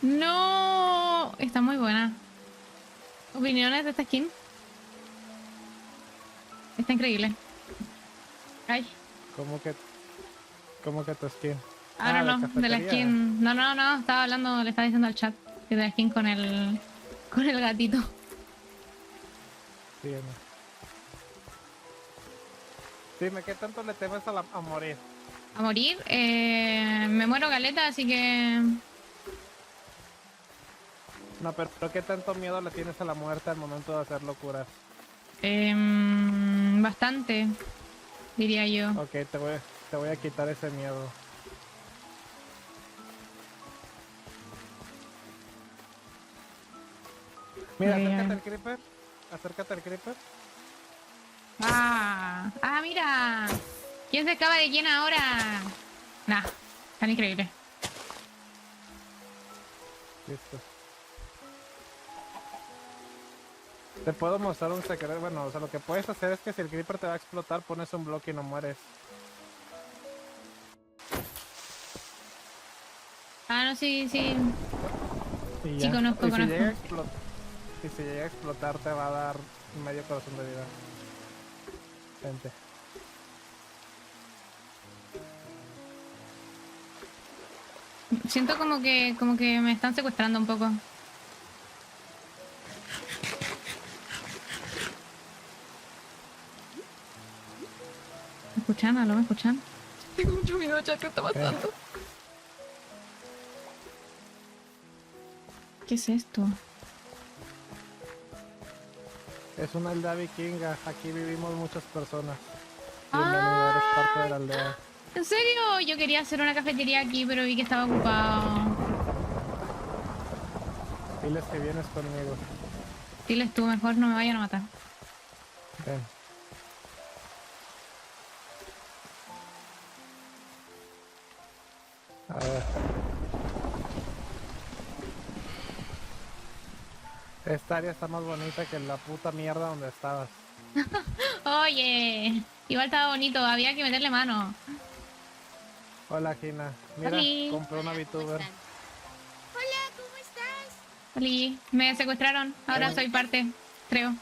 ¡No! Está muy buena. ¿Opiniones de esta skin? Está increíble. Ay. ¿Cómo que tu skin? Ahora no, de la cafetería. skin. No, no, no. Estaba hablando, le estaba diciendo al chat. Que de la skin con el gatito. Sígueme. Dime, ¿qué tanto le temes a morir? A morir. Me muero galeta, así que... No, pero ¿qué tanto miedo le tienes a la muerte al momento de hacer locuras? Bastante, diría yo. Ok, te voy a quitar ese miedo. Mira, Ok, acércate ya. al creeper. Acércate al creeper. ¡Ah! ¡Ah, mira! ¿Quién se acaba de quién ahora? Nah, tan increíble. Listo. Te puedo mostrar un secreto. Bueno, o sea, lo que puedes hacer es que si el creeper te va a explotar, pones un bloque y no mueres. Ah, no, sí, sí. Y Sí, ya. conozco, y si conozco. y si llega a explotar, te va a dar medio corazón de vida. Vente. Siento como que me están secuestrando un poco. ¿Me escuchan? ¿Aló? ¿Me escuchan? Tengo mucho miedo, ya, ¿qué está pasando? ¿Qué es esto? Es una aldea vikinga. Aquí vivimos muchas personas. Bienvenido, eres parte de la aldea. ¿En serio? Yo quería hacer una cafetería aquí, pero vi que estaba ocupado. Diles que vienes conmigo. Diles tú, mejor no me vayan a matar. Ven. A ver. Esta área está más bonita que la puta mierda donde estabas. Oye, igual estaba bonito, había que meterle mano. Hola, Gina. Mira, Oli. compré una Hola, ¿cómo VTuber. están? Hola, ¿cómo estás? Oli, me secuestraron, ahora soy parte, creo.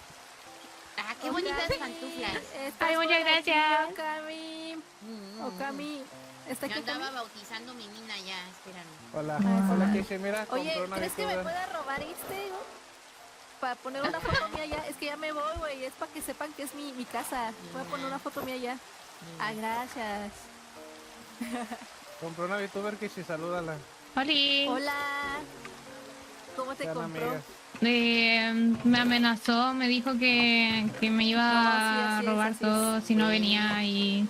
Ah, qué bonitas pantuflas. Ay, muchas gracias. Okami. Okami. Está Yo aquí andaba Okami. bautizando mi mina ya, espérame. Hola, Ah. hola, Kishi. Mira, Oye, compré una ¿crees que me VTuber. pueda robar este? Para poner una foto mía allá. Es que ya me voy, güey. Es para que sepan que es mi casa. Voy a poner una foto mía allá. Ah, gracias. Compré una VTuber, Kishi, salúdala. Oli. Hola. ¿Cómo te Sean compró? amigas. Me amenazó, me dijo que me iba No, a así es, robar así todo es. si no venía y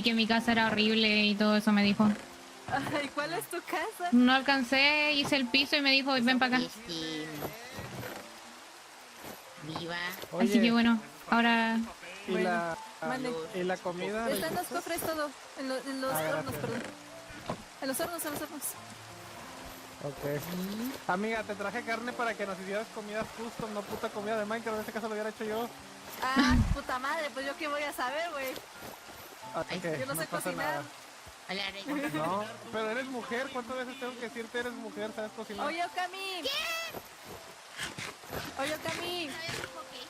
que mi casa era horrible y todo eso me dijo. Ay, ¿cuál es tu casa? No alcancé, hice el piso y me dijo, ven para acá. Viva. Así que Oye, bueno, ahora... y Bueno, la, mande. y la comida. Está en los cofres todo. En los Ah, hornos, gracias. perdón. En los hornos, en los hornos. Ok. Amiga, te traje carne para que nos hicieras comidas custom, no puta comida de Minecraft. En este caso lo hubiera hecho yo. Ah, puta madre, pues yo qué voy a saber, güey. Ah, Ay, ¿qué? yo no sé pasa cocinar. nada. Hola, Reina. No, pero eres mujer. ¿Cuántas veces tengo que decirte eres mujer? ¿Sabes cocinar? Oye, Okami. Oye, Okami. ¿Sabes cómo que es?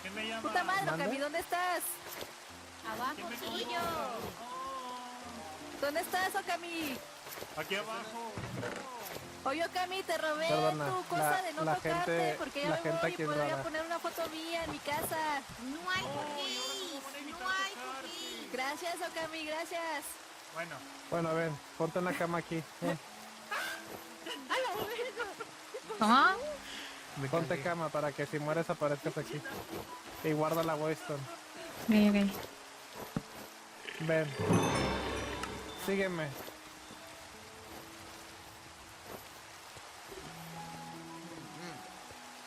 ¿Quién me llama? Puta madre, ¿Mande? Okami, ¿dónde estás? Abajo, sí, yo. ¿Dónde estás, Okami? Aquí abajo. Oye, Okami, te robé Perdona, tu cosa de no la tocarte gente- porque ya la me gente voy y aquí es podría rara. poner una foto mía en mi casa. No hay cookies. No hay cookies. Gracias, Okami, gracias. Bueno, Bueno, ven, ponte en la cama aquí. ¿Cómo? Ponte cama para que si mueres aparezcas aquí. Y guarda la Weston. Ok, ok. Ven. Sígueme.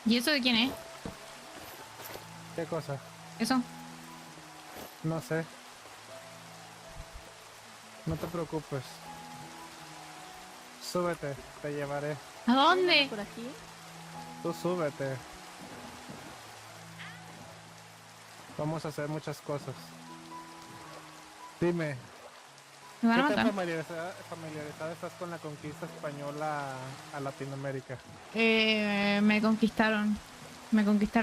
¿Y eso de quién es? ¿Qué cosa? ¿Eso? No sé. No te preocupes. Súbete, te llevaré. ¿A dónde? Por aquí. Tú súbete. Vamos a hacer muchas cosas. Dime, Me van a ¿qué tan matar. familiarizada estás con la conquista española a Latinoamérica? Me conquistaron. Me conquistaron.